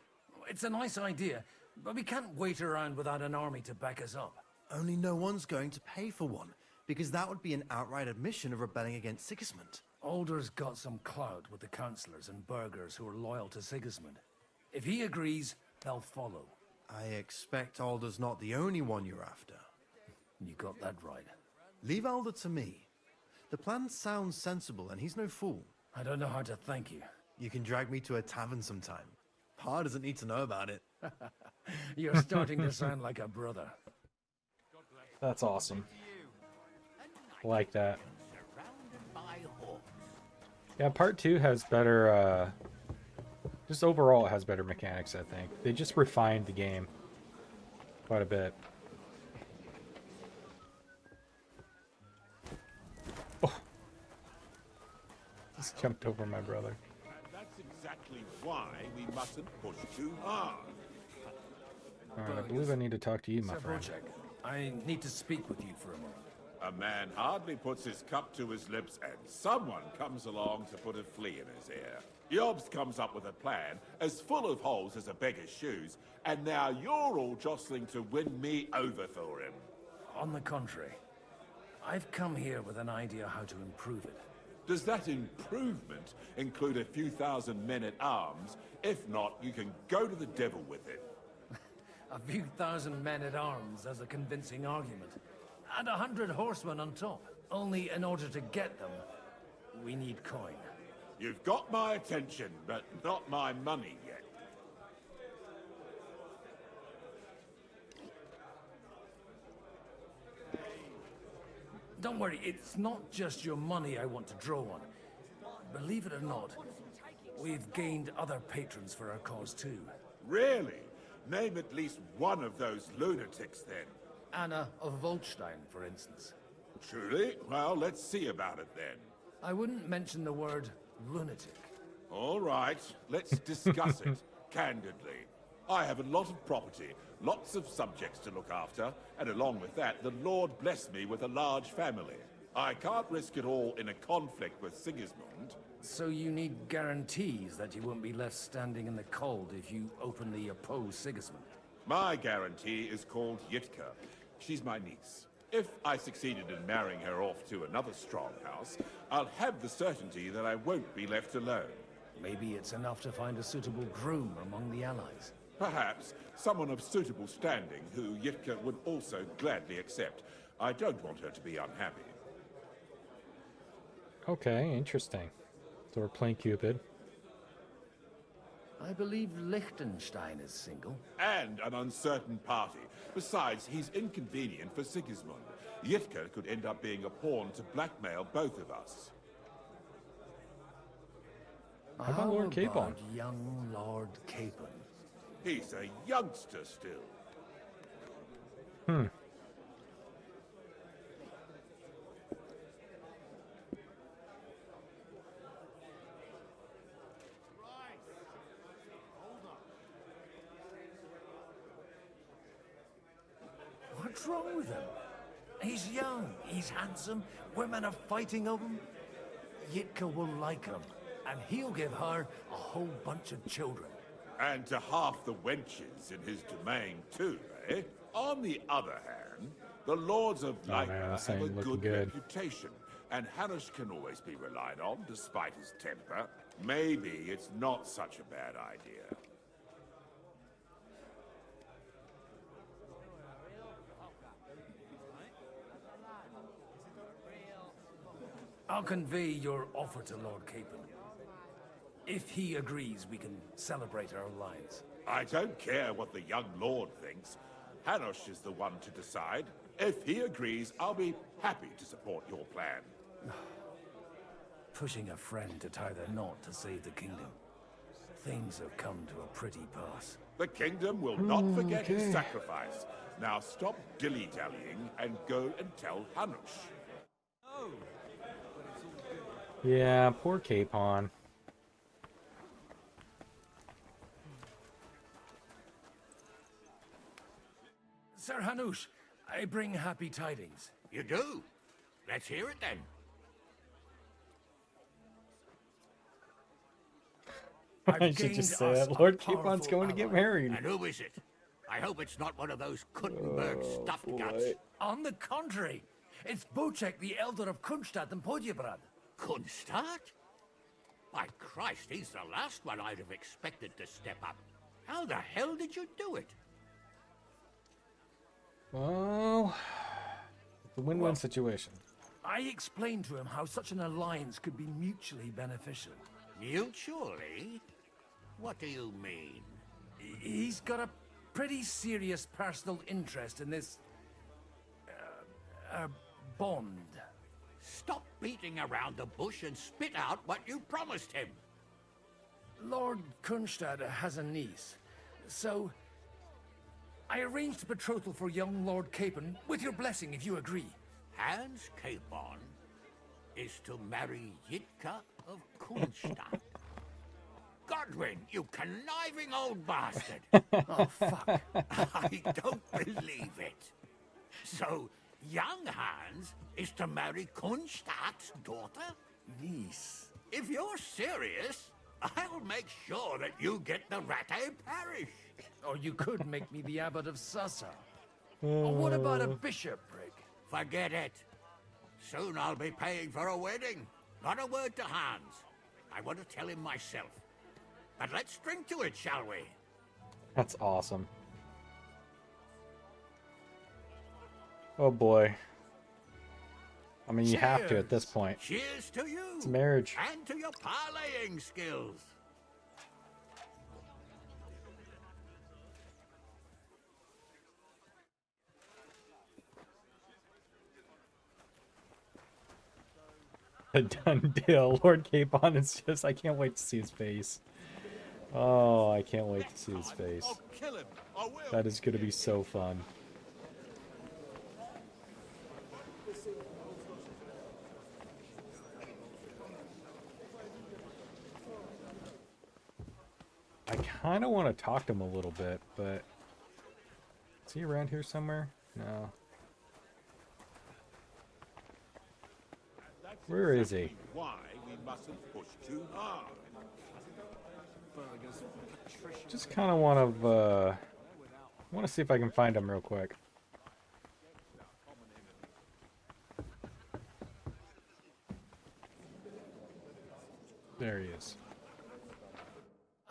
It's a nice idea, but we can't wait around without an army to back us up. Only no one's going to pay for one, because that would be an outright admission of rebelling against Sigismund. Alder's got some clout with the councillors and burghers who are loyal to Sigismund. If he agrees, they'll follow. I expect Alder's not the only one you're after. You got that right. Leave Alder to me. The plan sounds sensible, and he's no fool. I don't know how to thank you. You can drag me to a tavern sometime. Pa doesn't need to know about it. You're starting to sound like a brother. That's awesome. I like that. Yeah, part 2 has better, just overall it has better mechanics, I think. They just refined the game quite a bit. Oh. Just jumped over my brother. That's exactly why we mustn't push too hard. Alright, I believe I need to talk to you, my friend. I need to speak with you for a moment. A man hardly puts his cup to his lips and someone comes along to put a flea in his ear. Yobs comes up with a plan as full of holes as a beggar's shoes, and now you're all jostling to win me over for him. On the contrary, I've come here with an idea how to improve it. Does that improvement include a few thousand men-at-arms? If not, you can go to the devil with it. A few thousand men-at-arms as a convincing argument. And 100 horsemen on top. Only in order to get them, we need coin. You've got my attention, but not my money yet. Don't worry, it's not just your money I want to draw on. Believe it or not, we've gained other patrons for our cause too. Really? Name at least one of those lunatics, then. Anna of Volstein, for instance. Truly? Well, let's see about it, then. I wouldn't mention the word lunatic. All right, let's discuss it, candidly. I have a lot of property, lots of subjects to look after, and along with that, the Lord blessed me with a large family. I can't risk it all in a conflict with Sigismund. So you need guarantees that you won't be left standing in the cold if you openly oppose Sigismund? My guarantee is called Yitka. She's my niece. If I succeeded in marrying her off to another strong house, I'll have the certainty that I won't be left alone. Maybe it's enough to find a suitable groom among the allies. Perhaps someone of suitable standing who Yitka would also gladly accept. I don't want her to be unhappy. Okay, interesting. So we're playing Cupid. I believe Liechtenstein is single. And an uncertain party. Besides, he's inconvenient for Sigismund. Yitka could end up being a pawn to blackmail both of us. How about Lord Capon? Young Lord Capon? He's a youngster still. What's wrong with him? He's young, he's handsome, women are fighting over him. Yitka will like him, and he'll give her a whole bunch of children. And to half the wenches in his domain too, eh? On the other hand, the Lords of Lyca have a good reputation, and Hanush can always be relied on despite his temper. Maybe it's not such a bad idea. I'll convey your offer to Lord Capon. If he agrees, we can celebrate our alliance. I don't care what the young lord thinks. Hanush is the one to decide. If he agrees, I'll be happy to support your plan. Pushing a friend to tie the knot to save the kingdom. Things have come to a pretty pass. The kingdom will not forget his sacrifice. Now stop dilly-dallying and go and tell Hanush. Yeah, poor Capon. Sir Hanush, I bring happy tidings. You do? Let's hear it then. I should just say that. Lord Capon's going to get married. And who is it? I hope it's not one of those Kuttenberg stuffed guts. On the contrary, it's Bocek, the elder of Kunstadt and Podjebrad. Kunstadt? By Christ, he's the last one I'd have expected to step up. How the hell did you do it? Well, it's a win-win situation. I explained to him how such an alliance could be mutually beneficial. Mutually? What do you mean? He's got a pretty serious personal interest in this... bond. Stop beating around the bush and spit out what you promised him. Lord Kunstadt has a niece, so I arranged a betrothal for young Lord Capon, with your blessing if you agree. Hans Capon is to marry Yitka of Kunstadt. Godwin, you conniving old bastard! Oh, fuck. I don't believe it. So, young Hans is to marry Kunstadt's daughter? Niece. If you're serious, I'll make sure that you get the Rattay parish. Or you could make me the abbot of Sassa. Or what about a bishopric? Forget it. Soon I'll be paying for a wedding. Not a word to Hans. I want to tell him myself. But let's drink to it, shall we? That's awesome. Oh boy. I mean, you have to at this point. Cheers to you. It's marriage. And to your parlaying skills. A done deal. Lord Capon is just... I can't wait to see his face. Oh, I can't wait to see his face. That is going to be so fun. I kind of want to talk to him a little bit, but... Is he around here somewhere? No. Where is he? Why we mustn't push too hard. Just kind of want to see if I can find him real quick. There he is.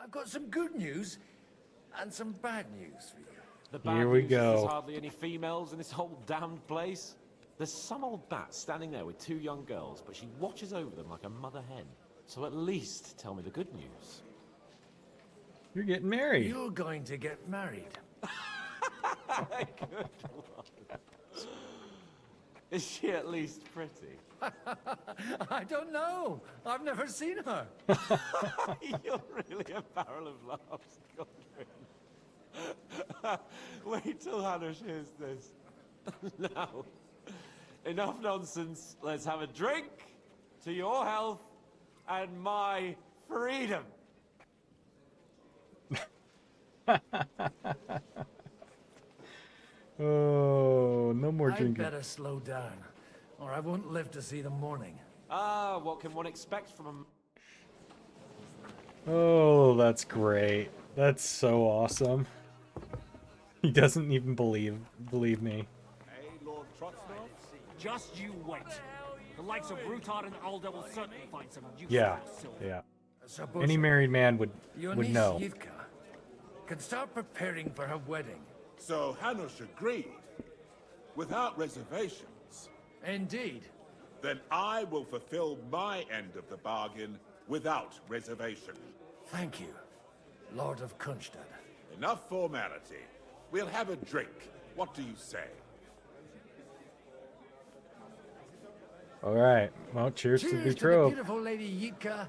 I've got some good news and some bad news for you. The bad Here we news is go. There's hardly any females in this whole damned place. There's some old bat standing there with two young girls, but she watches over them like a mother hen. So at least tell me the good news. You're getting married. You're going to get married. Good one. Is she at least pretty? I don't know. I've never seen her. You're really a barrel of laughs, Godwin. Wait till Hanush hears this. Now, enough nonsense. Let's have a drink to your health and my freedom. Oh, no more I'd drinking. better slow down, or I won't live to see the morning. Ah, what can one expect from Oh, that's great. That's so awesome. He doesn't even believe me. Hey, Lord Trotsnov? Just you wait. The likes of Rutard and Alda will certainly find some use Yeah, for that silver. yeah. So, Any married man would Your would niece know. Yivka can start preparing for her wedding. So Hanush agreed, without reservations. Indeed. Then I will fulfill my end of the bargain without reservation. Thank you, Lord of Kunstad. Enough formality. We'll have a drink. What do you say? All right. Well, cheers, to Cheers to the betrothed. beautiful Lady Yivka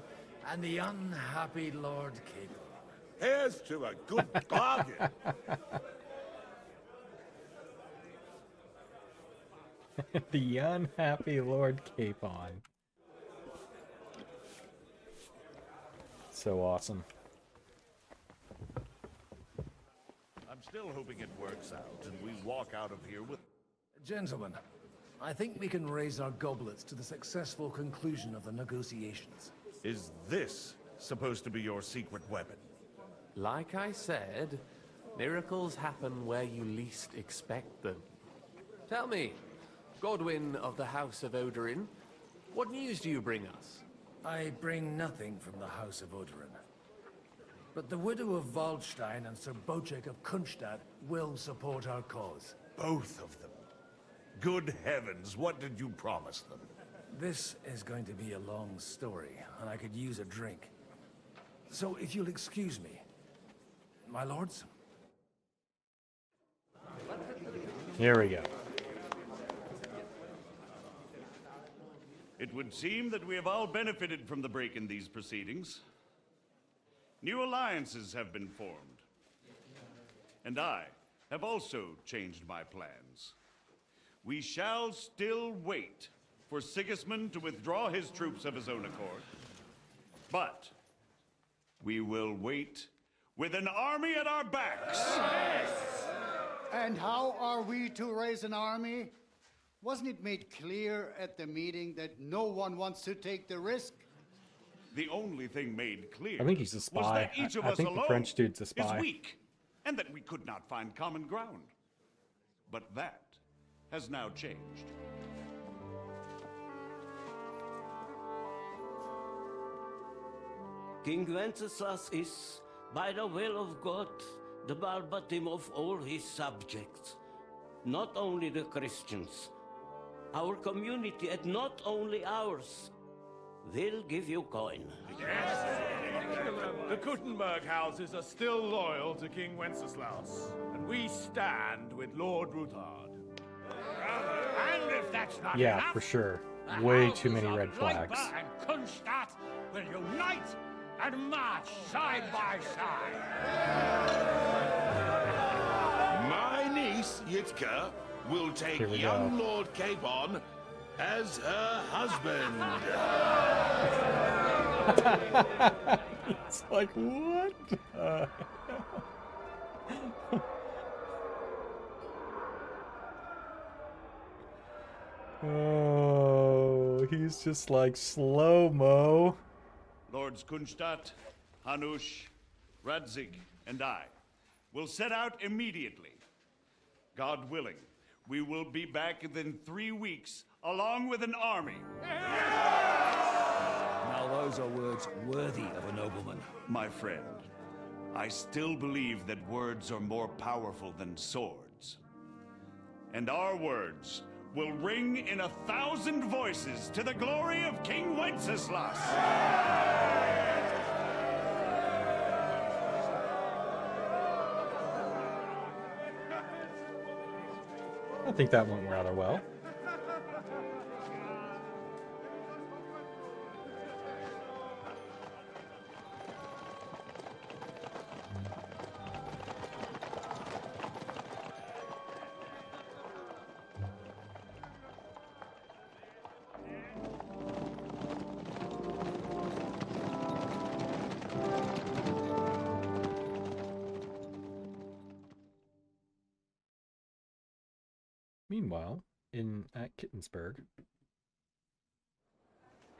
and the unhappy Lord Cable. Here's to a good bargain. The unhappy Lord Capon. So awesome. I'm still hoping it works out and we walk out of here with... Gentlemen, I think we can raise our goblets to the successful conclusion of the negotiations. Is this supposed to be your secret weapon? Like I said, miracles happen where you least expect them. Tell me, Godwin of the House of Odorin, what news do you bring us? I bring nothing from the House of Odorin. But the widow of Waldstein and Sir Bocek of Kunstad will support our cause. Both of them. Good heavens, what did you promise them? This is going to be a long story, and I could use a drink. So if you'll excuse me, my lords? Here we go. It would seem that we have all benefited from the break in these proceedings. New alliances have been formed. And I have also changed my plans. We shall still wait for Sigismund to withdraw his troops of his own accord. But we will wait with an army at our backs. And how are we to raise an army? Wasn't it made clear at the meeting that no one wants to take the risk? The only thing made clear I think he's a was spy. that each of I us think the alone French dude's a spy. is weak, and that we could not find common ground. But that has now changed. King Wenceslas is, by the will of God, the balbatim of all his subjects. Not only the Christians, our community, and not only ours, will give you coin. The Kuttenberg houses are still loyal to King Wenceslas, and we stand with Lord Rutard. And if that's not Yeah, enough, for sure. the Way houses too many of red flags. Leipa and Kunstadt will unite and march side by side. My niece, Yitka, will take Here we young go. Lord Capon as her husband. It's like, what the hell? Oh, he's just like slow-mo. Lords Kunstadt, Hanush, Radzig, and I will set out immediately. God willing, we will be back within 3 weeks, along with an army. Now those are words worthy of a nobleman. My friend, I still believe that words are more powerful than swords. And our words will ring in 1,000 voices to the glory of King Wenceslas. I think that went rather well. Meanwhile, at Kittensburg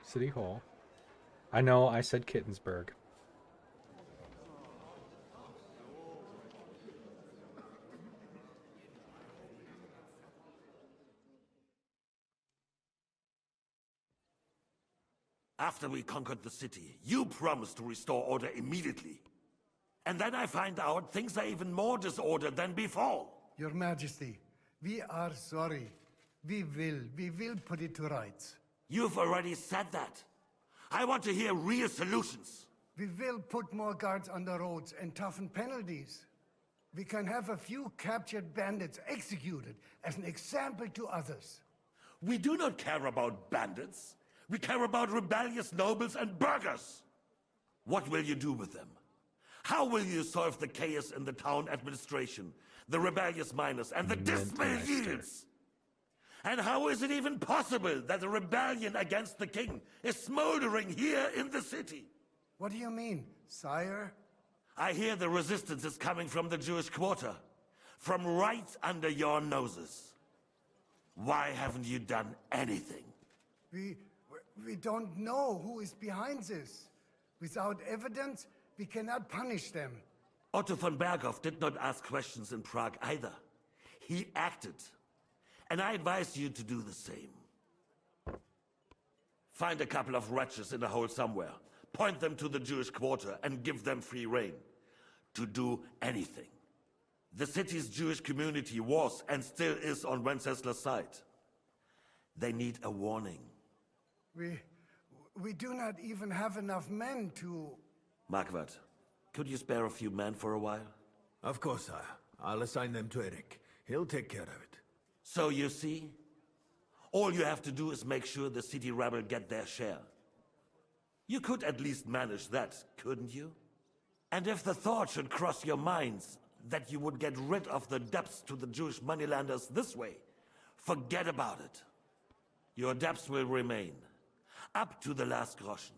City Hall. I know I said Kittensburg. After we conquered the city, you promised to restore order immediately. And then I find out things are even more disordered than before. Your Majesty, we are sorry. We will put it to rights. You've already said that. I want to hear real solutions. We will put more guards on the roads and toughen penalties. We can have a few captured bandits executed as an example to others. We do not care about bandits. We care about rebellious nobles and burghers. What will you do with them? How will you solve the chaos in the town administration, the rebellious miners, and the dismal yields? And how is it even possible that a rebellion against the king is smoldering here in the city? What do you mean, sire? I hear the resistance is coming from the Jewish quarter, from right under your noses. Why haven't you done anything? We don't know who is behind this. Without evidence, we cannot punish them. Otto von Berghoff did not ask questions in Prague either. He acted. And I advise you to do the same. Find a couple of wretches in a hole somewhere, point them to the Jewish quarter, and give them free rein to do anything. The city's Jewish community was and still is on Wencesla's side. They need a warning. We do not even have enough men to... Marquardt, could you spare a few men for a while? Of course, sire. I'll assign them to Eric. He'll take care of it. So you see, all you have to do is make sure the city rebel get their share. You could at least manage that, couldn't you? And if the thought should cross your minds that you would get rid of the debts to the Jewish moneylenders this way, forget about it. Your debts will remain, up to the last groschen.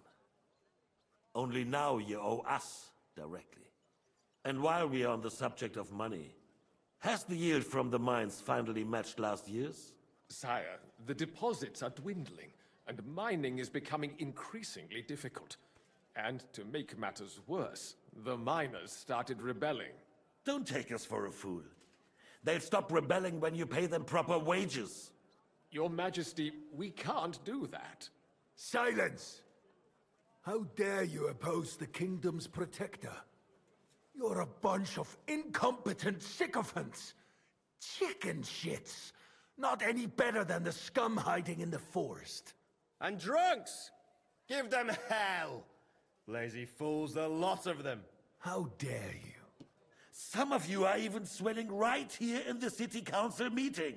Only now you owe us directly. And while we are on the subject of money, has the yield from the mines finally matched last year's? Sire, the deposits are dwindling, and mining is becoming increasingly difficult. And to make matters worse, the miners started rebelling. Don't take us for a fool. They'll stop rebelling when you pay them proper wages. Your Majesty, we can't do that. Silence! How dare you oppose the kingdom's protector? You're a bunch of incompetent sycophants. Chicken shits. Not any better than the scum hiding in the forest. And drunks! Give them hell! Lazy fools, the lot of them. How dare you? Some of you are even swelling right here in the city council meeting.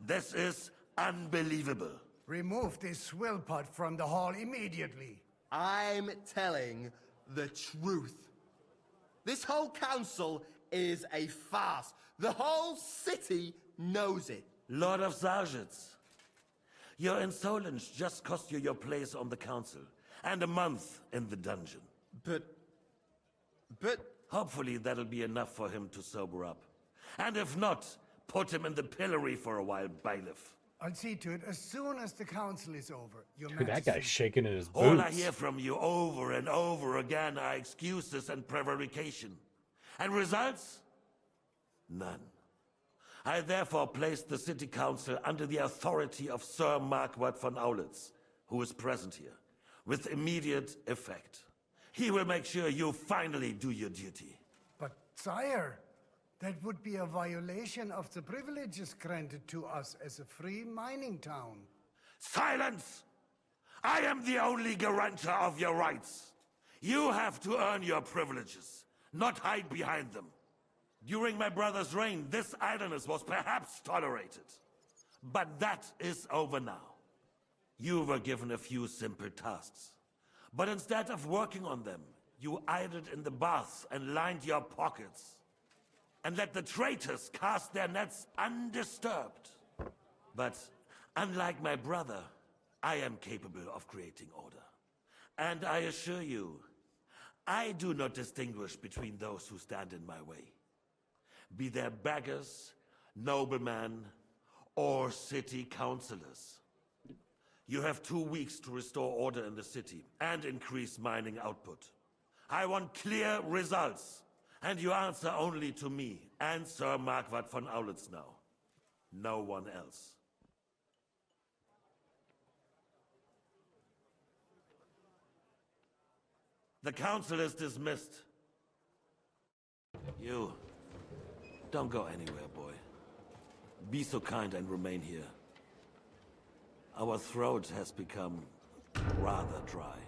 This is unbelievable. Remove this swill pot from the hall immediately. I'm telling the truth. This whole council is a farce. The whole city knows it. Lord of Sargitz, your insolence just cost you your place on the council, and a month in the dungeon. But... Hopefully that'll be enough for him to sober up. And if not, put him in the pillory for a while, bailiff. I'll see to it as soon as the council is over, Your Dude, that Majesty. guy's shaking in his boots. All I hear from you over and over again are excuses and prevarication. And results? None. I therefore place the city council under the authority of Sir Marquardt von Aulitz, who is present here, with immediate effect. He will make sure you finally do your duty. But, sire, that would be a violation of the privileges granted to us as a free mining town. Silence! I am the only guarantor of your rights. You have to earn your privileges, not hide behind them. During my brother's reign, this idleness was perhaps tolerated. But that is over now. You were given a few simple tasks. But instead of working on them, you idled in the baths and lined your pockets. And let the traitors cast their nets undisturbed. But unlike my brother, I am capable of creating order. And I assure you, I do not distinguish between those who stand in my way. Be they beggars, noblemen, or city councillors. You have 2 weeks to restore order in the city and increase mining output. I want clear results, and you answer only to me and Sir Marquardt von Aulitz now. No one else. The council is dismissed. You, don't go anywhere, boy. Be so kind and remain here. Our throat has become rather dry.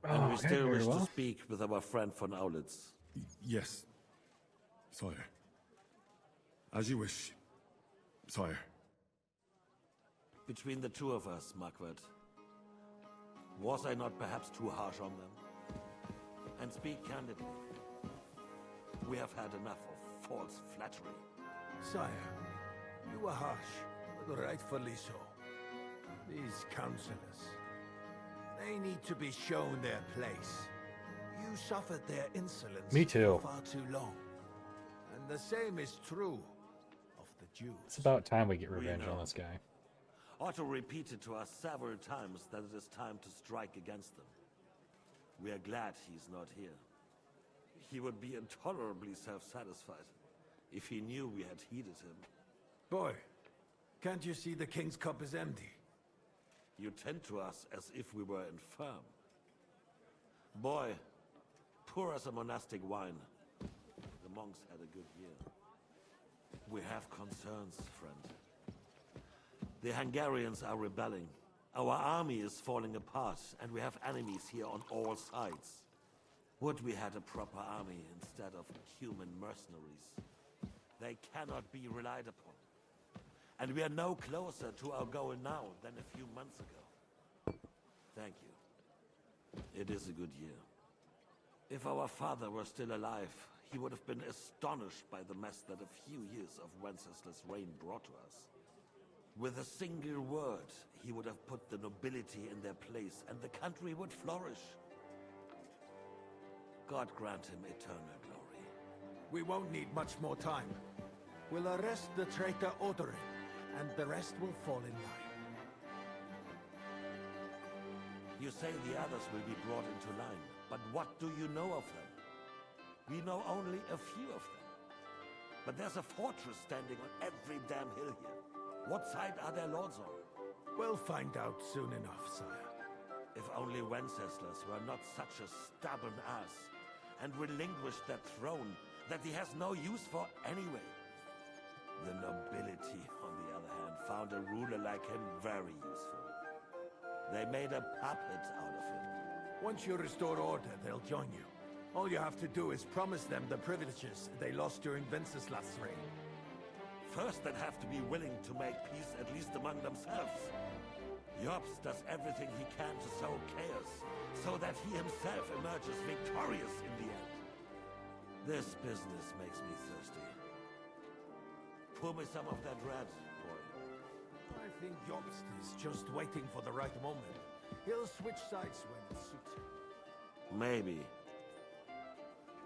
And we still wish to speak with our friend von Aulitz. Yes, sire. As you wish, sire. Between the two of us, Marquardt, was I not perhaps too harsh on them? And speak candidly, we have had enough of false flattery. Sire, you were harsh, but rightfully so. These councillors, they need to be shown their place. You suffered their insolence Me too. for far too long. And the same is true of the Jews. It's about time we get revenge on this guy. Otto repeated to us several times that it is time to strike against them. We are glad he's not here. He would be intolerably self-satisfied if he knew we had heeded him. Boy, can't you see the king's cup is empty? You tend to us as if we were infirm. Boy, pour us a monastic wine. The monks had a good year. We have concerns, friend. The Hungarians are rebelling. Our army is falling apart, and we have enemies here on all sides. Would we had a proper army instead of human mercenaries? They cannot be relied upon. And we are no closer to our goal now than a few months ago. Thank you. It is a good year. If our father were still alive, he would have been astonished by the mess that a few years of Wenceslas' reign brought to us. With a single word, he would have put the nobility in their place, and the country would flourish. God grant him eternal glory. We won't need much more time. We'll arrest the traitor Odorin, and the rest will fall in line. You say the others will be brought into line, but what do you know of them? We know only a few of them. But there's a fortress standing on every damn hill here. What side are their lords on? We'll find out soon enough, sire. If only Wenceslas were not such a stubborn ass, and relinquished that throne that he has no use for anyway. The nobility, on the other hand, found a ruler like him very useful. They made a puppet out of him. Once you restore order, they'll join you. All you have to do is promise them the privileges they lost during Wenceslas' reign. First, they'd have to be willing to make peace at least among themselves. Jobs does everything he can to sow chaos, so that he himself emerges victorious in the end. This business makes me thirsty. Pour me some of that red, boy. I think Jobst is just waiting for the right moment. He'll switch sides when it suits him. Maybe.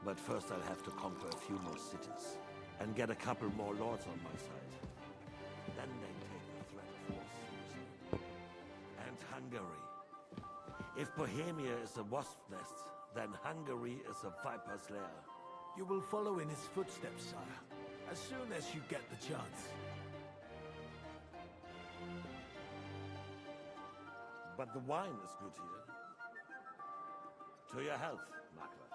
But first I'll have to conquer a few more cities, and get a couple more lords on my side. Then they take the threat more seriously. And Hungary. If Bohemia is a wasp nest, then Hungary is a viper's lair. You will follow in his footsteps, sire, as soon as you get the chance. But the wine is good here. To your health, Marquardt.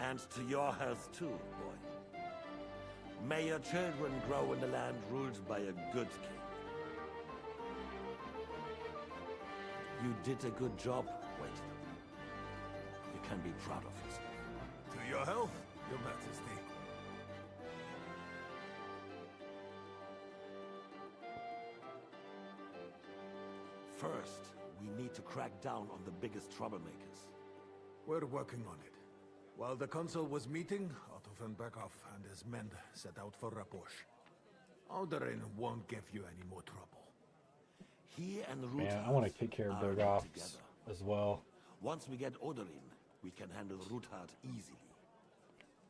And to your health too, boy. May your children grow in a land ruled by a good king. You did a good job, Waitman. You can be proud of yourself. To your health, Your Majesty. First, we need to crack down on the biggest troublemakers. We're working on it. While the consul was meeting, Otto von Berghoff and his men set out for Raposh. Odorin won't give you any more trouble. He and Man, I want to take care of Berghoff as well. Once we get Odorin, we can handle Ruthard easily.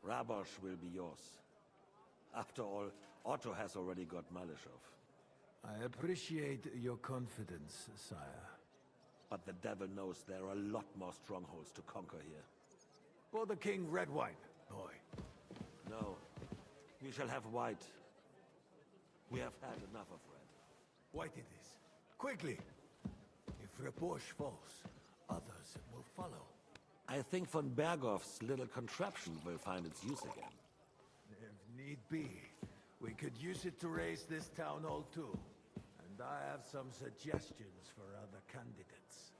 Rabosh will be yours. After all, Otto has already got Malishov. I appreciate your confidence, sire. But the devil knows there are a lot more strongholds to conquer here. For the king, red wine, boy. No, we shall have white. We have had enough of red. White it is. Quickly! If Rabosh falls, others will follow. I think von Berghoff's little contraption will find its use again. If need be, we could use it to raise this town hall too. And I have some suggestions for other candidates.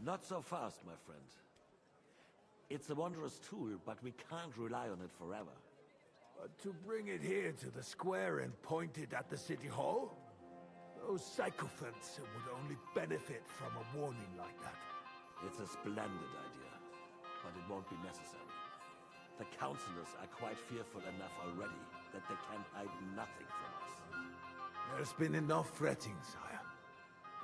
Not so fast, my friend. It's a wondrous tool, but we can't rely on it forever. But to bring it here to the square and point it at the city hall? Those sycophants would only benefit from a warning like that. It's a splendid idea, but it won't be necessary. The councillors are quite fearful enough already that they can hide nothing from us. There's been enough fretting, sire.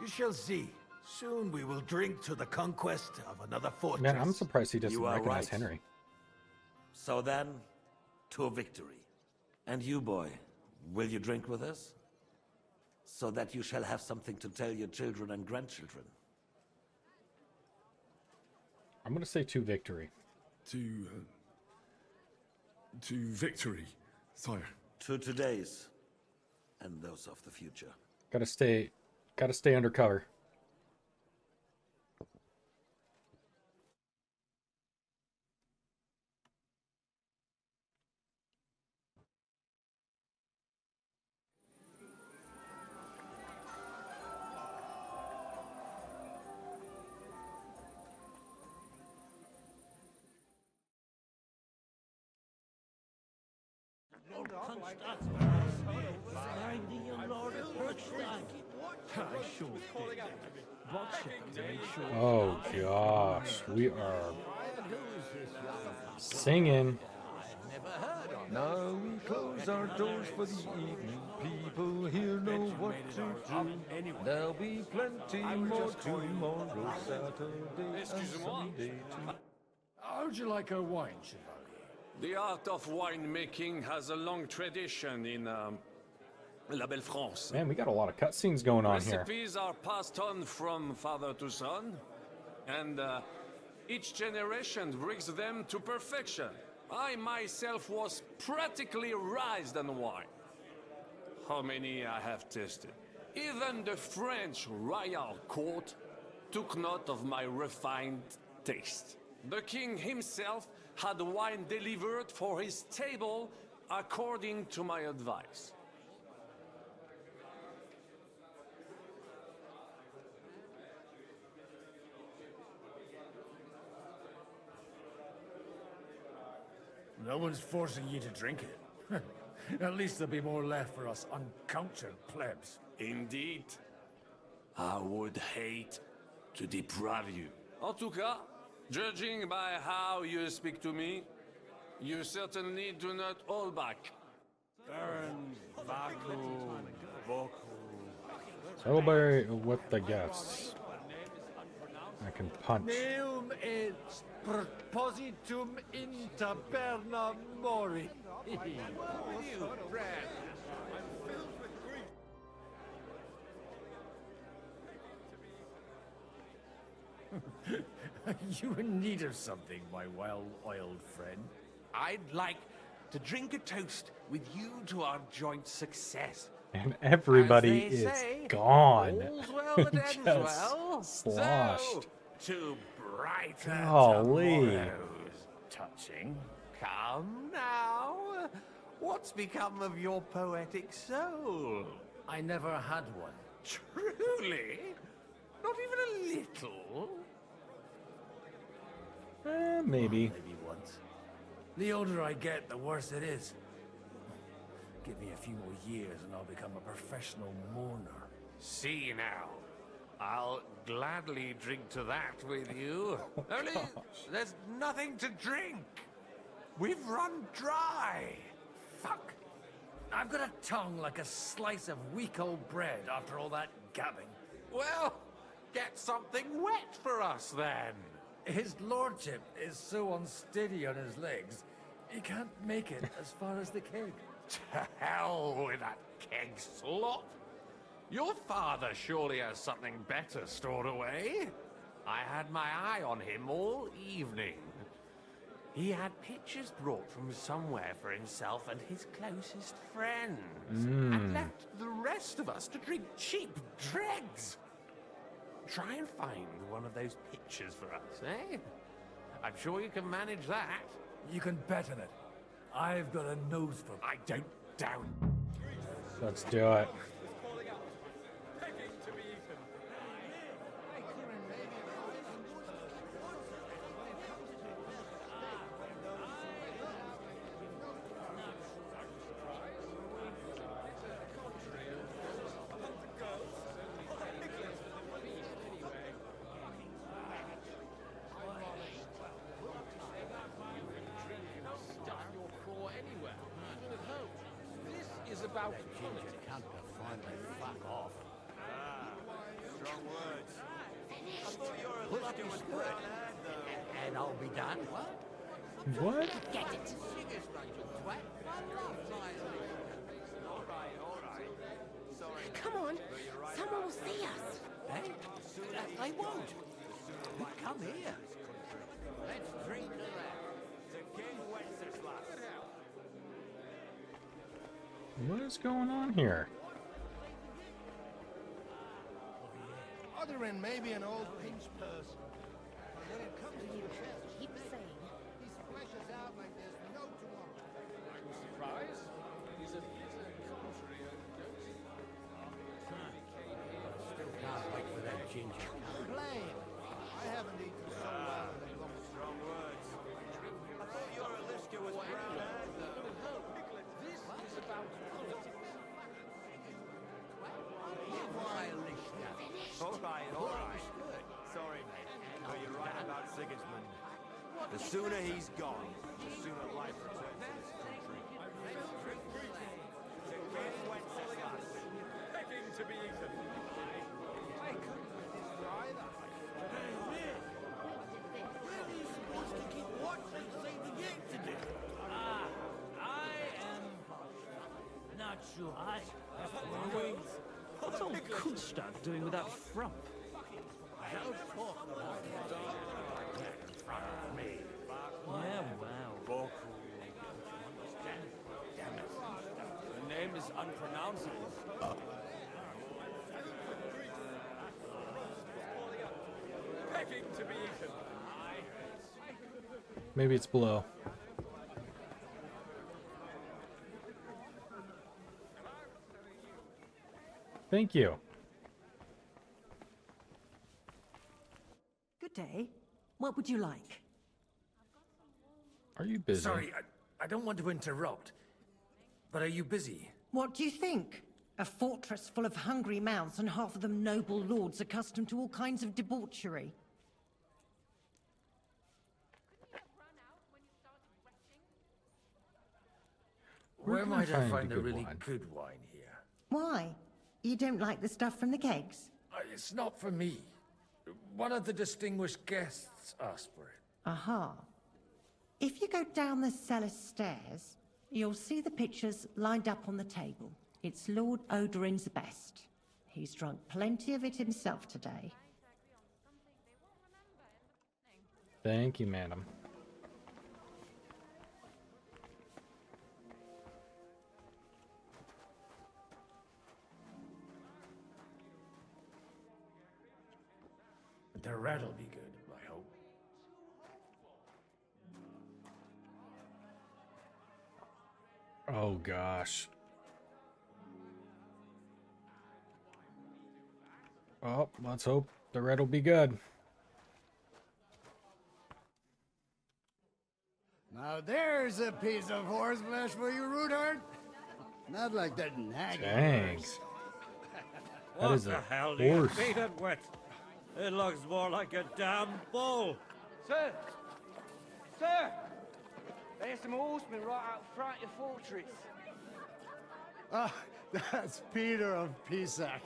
You shall see. Soon we will drink to the conquest of another fortress. Man, I'm surprised he doesn't You are recognize right. Henry. So then, to a victory. And you, boy, will you drink with us? So that you shall have something to tell your children and grandchildren. I'm going to say to victory. To victory, sire. To today's, and those of the future. Gotta stay undercover. Oh gosh, we are singing. Now we close our doors for the evening. People here know what to do. There'll be plenty more tomorrow, Saturday and Sunday too. How'd you like our wine, Chevalier? The art of winemaking has a long tradition in La Belle France. Man, we got a lot of cutscenes going on here. Recipes are passed on from father to son, and each generation brings them to perfection. I myself was practically raised on wine. How many I have tasted. Even the French royal court took note of my refined taste. The king himself had wine delivered for his table according to my advice. No one's forcing you to drink it. At least there'll be more left for us uncultured plebs. Indeed. I would hate to deprive you. En tout cas, judging by how you speak to me, you certainly do not hold back. Celebrate with the guests. I can punch. Neum et propositum in taberna mori. You in need of something, my well-oiled friend? I'd like to drink a toast with you to our joint success. And everybody As they is say, gone. all's well that ends Just well. sloshed. So, to brighter Golly. tomorrows. Touching. Come now. What's become of your poetic soul? I never had one. Truly? Not even a little? Maybe. Maybe once. The older I get, the worse it is. Give me a few more years and I'll become a professional mourner. See now. I'll gladly drink to that with you. Only there's nothing to drink. We've run dry. Fuck. I've got a tongue like a slice of weak old bread after all that gabbing. Well, get something wet for us then. His lordship is so unsteady on his legs, he can't make it as far as the keg. To hell with that keg slop! Your father surely has something better stored away. I had my eye on him all evening. He had pictures brought from somewhere for himself and his closest friends, and left the rest of us to drink cheap dregs. Try and find one of those pictures for us, eh? I'm sure you can manage that. You can bet on it. I've got a nose for I don't doubt. Let's do it. About Ginger can't finally fuck off. Strong words. I thought your Pull up Alicia your was skirt, brown haired, though. and I'll be done. What? Get it. Sorry. Come on, someone will see us. Hey, they won't. Come here. Let's drink to that. To King Wenceslas. What is going on here? Other end, maybe an old pinch person. But when it comes to You keep saying. he splashes out like there's no tomorrow. I'm surprised. He's a country Still can't wait for that ginger. Complain. I haven't eaten so well in a long strong words. I thought your Alicia was brown haired, though. This is about politics. All right. Sorry, mate. But you're right about Sigismund. The sooner he's gone, the sooner life returns to this country. To King Wenceslas. Begging to be eaten. I couldn't resist her either. Where are you supposed to keep watch and say the game to do? I am not sure. What's old Kunstad doing with that frump? Don't talk about that in front of me. Yeah, wow. Damn it. The name is unpronounceable. Begging to be eaten. Maybe it's below. Thank you. Good day. What would you like? Are you busy? Sorry, I don't want to interrupt. But are you busy? What do you think? A fortress full of hungry mouths and half of them noble lords accustomed to all kinds of debauchery. Where can I might I find a find a good really wine? good wine here? Why? You don't like the stuff from the kegs? It's not for me. One of the distinguished guests asked for it. Aha. If you go down the cellar stairs, you'll see the pictures lined up on the table. It's Lord Odorin's best. He's drunk plenty of it himself today. Thank you, madam. The rat'll be good, I hope. Oh gosh. Oh, let's hope the red will be good. Now there's a piece of horseflesh for you, Rudart. Not like that nagging. Thanks. That What is the a hell do you horse. beat it with? It looks more like a damn bull. Sir! Sir! There's some horsemen right out front of your fortress. Ah, that's Peter of Pisac.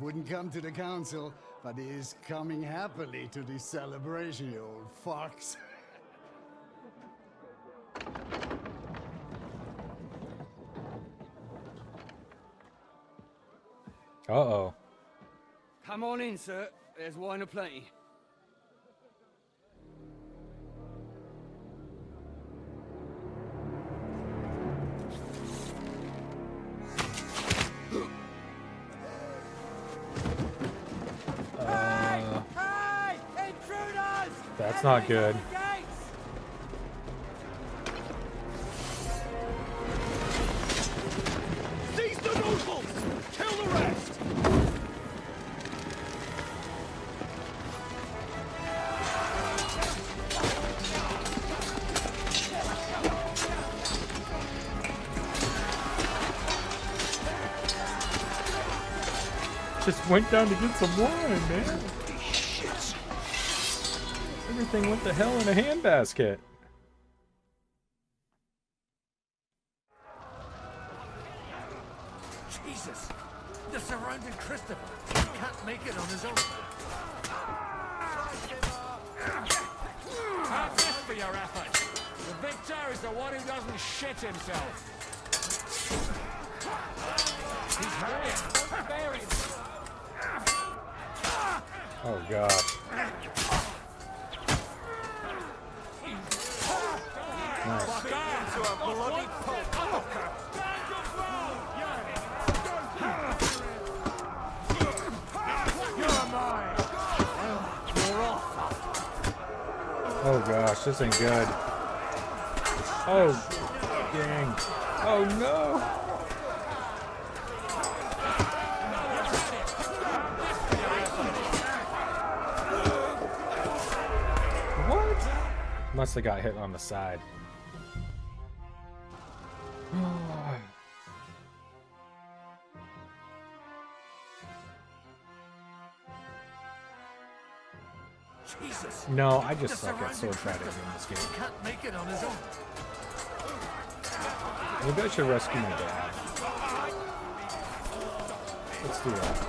Wouldn't come to the council, but he is coming happily to this celebration, you old fox. Uh-oh. Come on in, sir. There's wine aplenty. Hey! Intruders! That's not good. Seize the nobles! Kill the rest! Just went down to get some wine, man. Everything went to hell in a handbasket. Jesus! They're surrounding Christopher. He can't make it on his own. Have this for your effort. The victor is the one who doesn't shit himself. He's buried. Buried. Oh god. Nice. Into a bloody Oh gosh, this ain't good. Oh, dang. Oh no. What? Must have got hit on the side. Jesus! No, I just suck at sword fighting in this game. He can't make it on his own. Maybe I should rescue my dad. Let's do that.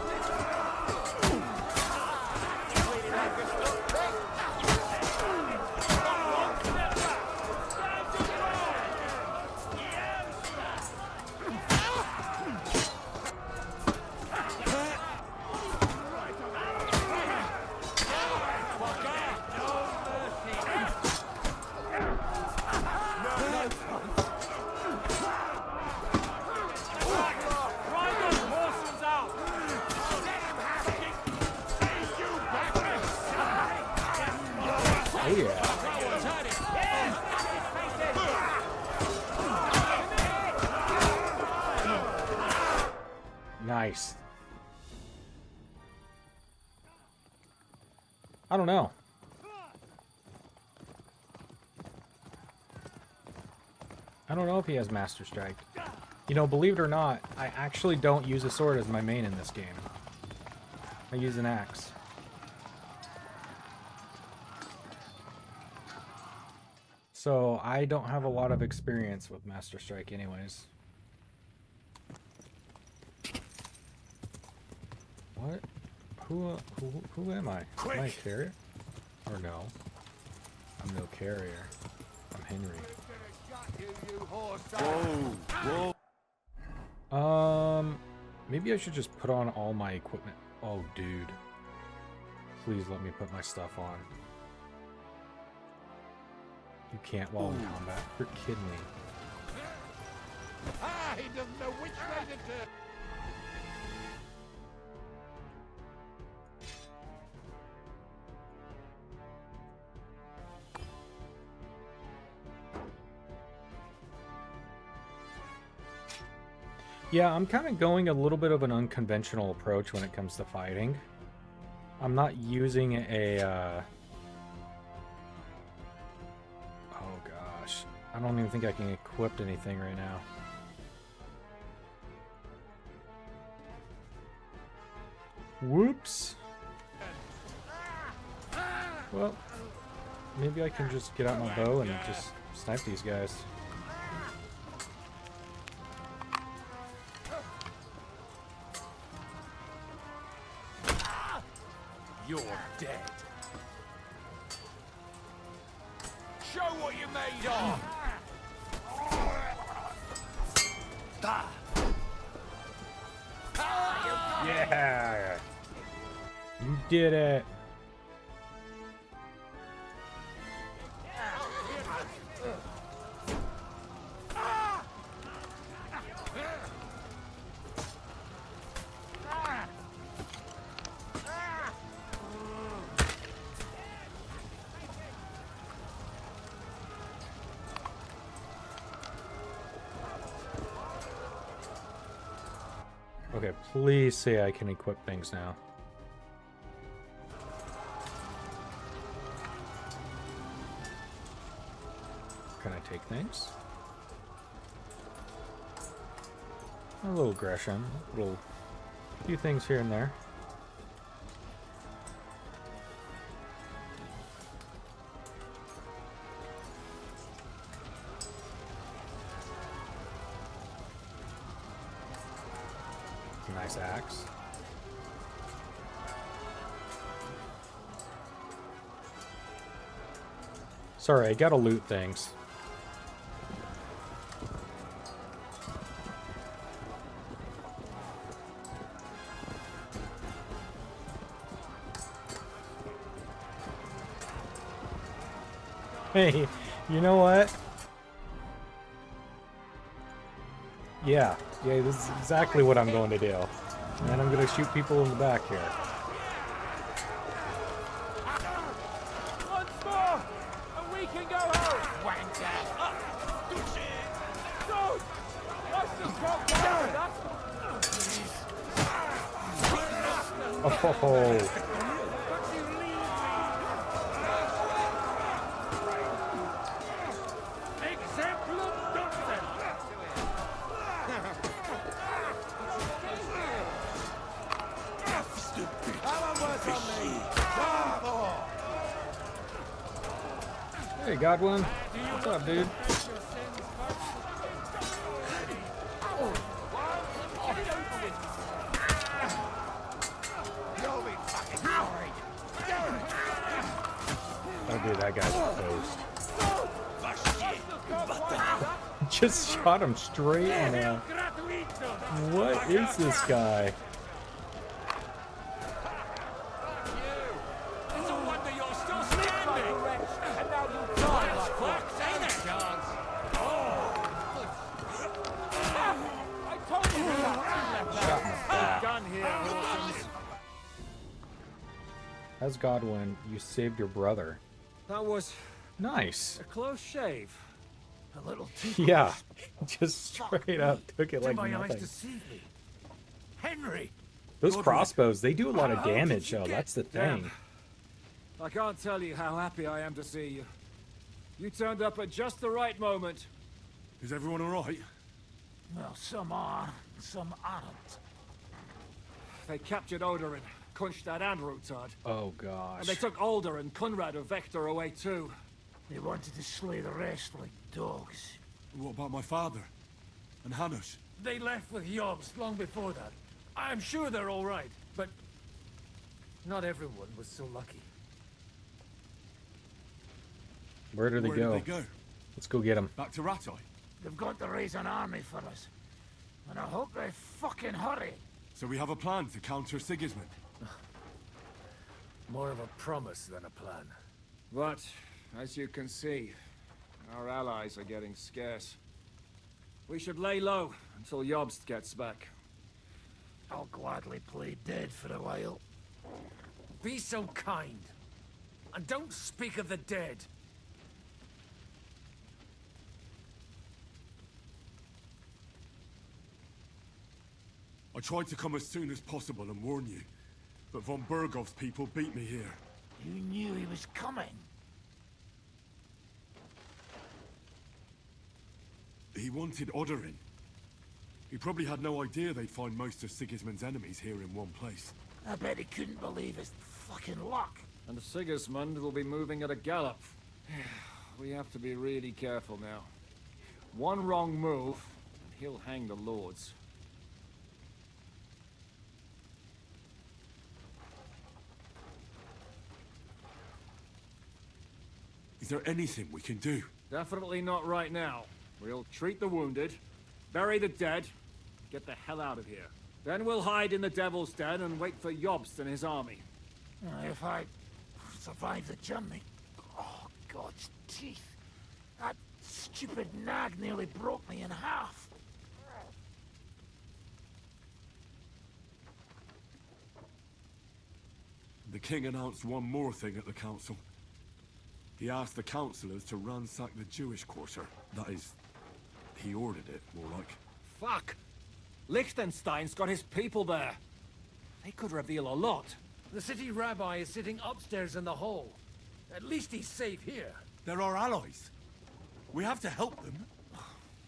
Nice. I don't know. I don't know if he has Master Strike. You know, believe it or not, I actually don't use a sword as my main in this game. I use an axe. So I don't have a lot of experience with Master Strike anyways. What? Who am I? Quick. Am I a carrier? Or no? I'm no carrier. I'm Henry. Whoa. Maybe I should just put on all my equipment. Oh, dude. Please let me put my stuff on. You can't while in combat. You're kidding me. Ah, he doesn't know which way to turn. Yeah, I'm kind of going a little bit of an unconventional approach when it comes to fighting. I'm not using a, Oh gosh. I don't even think I can equip anything right now. Whoops. Well, maybe I can just get out my bow and just snipe these guys. what you're made of. Yeah. You did it. Okay, please say I can equip things now. Can I take things? A little aggression, a few things here and there. Nice axe. Sorry, I gotta loot things. Hey, you know what? Yeah, this is exactly what I'm going to do. And I'm going to shoot people in the back here. Once more, and we can go home. Wanker. Don't. I still can't get out of that. Oh. Hey, Godwin. What's up, dude? Oh, dude, that guy's toast. Just shot him straight in the... What is this guy? As Godwin, you saved your brother. That was nice. A close shave. A little too Yeah, just straight up took it like my eyes nothing. deceive me. Henry! Those crossbows, they do a lot of damage, though. That's the thing. I can't tell you how happy I am to see you. You turned up at just the right moment. Is everyone alright? Well, some are, some aren't. They captured Odorin, Kunstad and Rutard. Oh, gosh. And they took Alder and Kunrad of Vector away too. They wanted to slay the rest like dogs. What about my father? And Hanush? They left with Yobs long before that. I'm sure they're all right, but not everyone was so lucky. Where do they Where go? did they go? Let's go get them. Back to Rattay? They've got to raise an army for us. And I hope they fucking hurry. So we have a plan to counter Sigismund? More of a promise than a plan. But, as you can see, our allies are getting scarce. We should lay low until Jobst gets back. I'll gladly play dead for a while. Be so kind. And don't speak of the dead. I tried to come as soon as possible and warn you, but von Bergov's people beat me here. You knew he was coming. He wanted Odorin. He probably had no idea they'd find most of Sigismund's enemies here in one place. I bet he couldn't believe his fucking luck. And Sigismund will be moving at a gallop. We have to be really careful now. One wrong move, and he'll hang the lords. Is there anything we can do? Definitely not right now. We'll treat the wounded, bury the dead, get the hell out of here. Then we'll hide in the Devil's Den and wait for Jobst and his army. If I survive the journey... Oh, God's teeth. That stupid nag nearly broke me in half. The king announced one more thing at the council. He asked the councillors to ransack the Jewish quarter. That is, he ordered it, more like. Fuck! Liechtenstein's got his people there. They could reveal a lot. The city rabbi is sitting upstairs in the hall. At least he's safe here. They're our allies. We have to help them.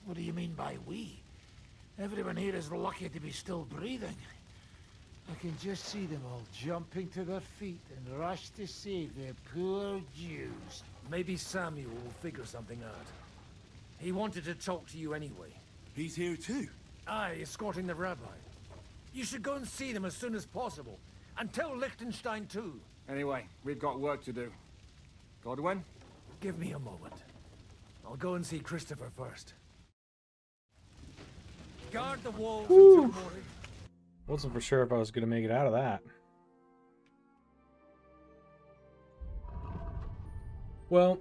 What do you mean by we? Everyone here is lucky to be still breathing. I can just see them all jumping to their feet and rush to save their poor Jews. Maybe Samuel will figure something out. He wanted to talk to you anyway. He's here too? Aye, escorting the rabbi. You should go and see them as soon as possible. And tell Liechtenstein too. Anyway, we've got work to do. Godwin? Give me a moment. I'll go and see Christopher first. Guard the walls until morning. Wasn't for sure if I was going to make it out of that. Well,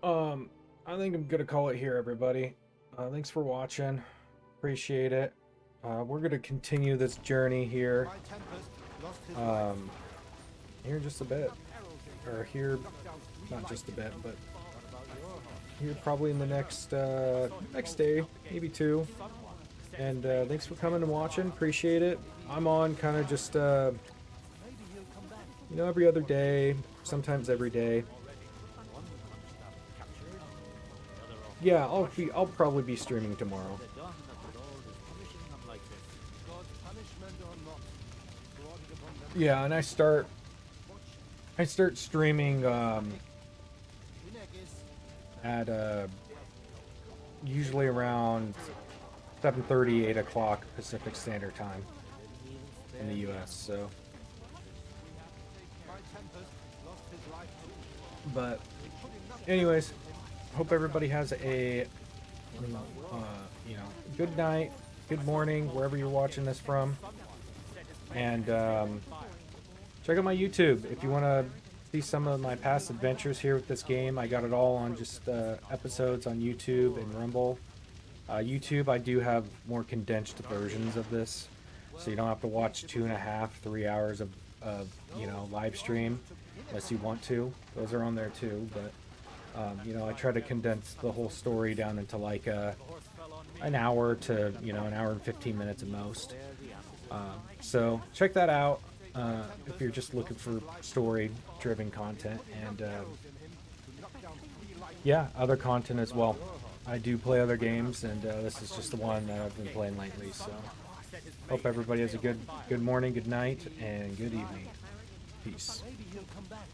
I think I'm going to call it here, everybody. Thanks for watching. Appreciate it. We're going to continue this journey here. Here in just a bit. Or here, not just a bit, but here probably in the next day, maybe two. And thanks for coming and watching. Appreciate it. I'm on kind of just, you know, every other day, sometimes every day. Yeah, I'll probably be streaming tomorrow. Yeah, and I start streaming at usually around 7:30, 8 o'clock Pacific Standard Time in the US, so. But anyways, hope everybody has a you know, good night, good morning, wherever you're watching this from. And check out my YouTube if you want to see some of my past adventures here with this game. I got it all on just episodes on YouTube and Rumble. YouTube, I do have more condensed versions of this, so you don't have to watch 2.5, 3 hours of you know, live stream unless you want to. Those are on there too, but you know, I try to condense the whole story down into like an hour to, you know, an hour and 15 minutes at most. So check that out if you're just looking for story-driven content, and yeah, other content as well. I do play other games, and this is just the one that I've been playing lately. So hope everybody has a good morning, good night, and good evening. Peace. Maybe he'll come back.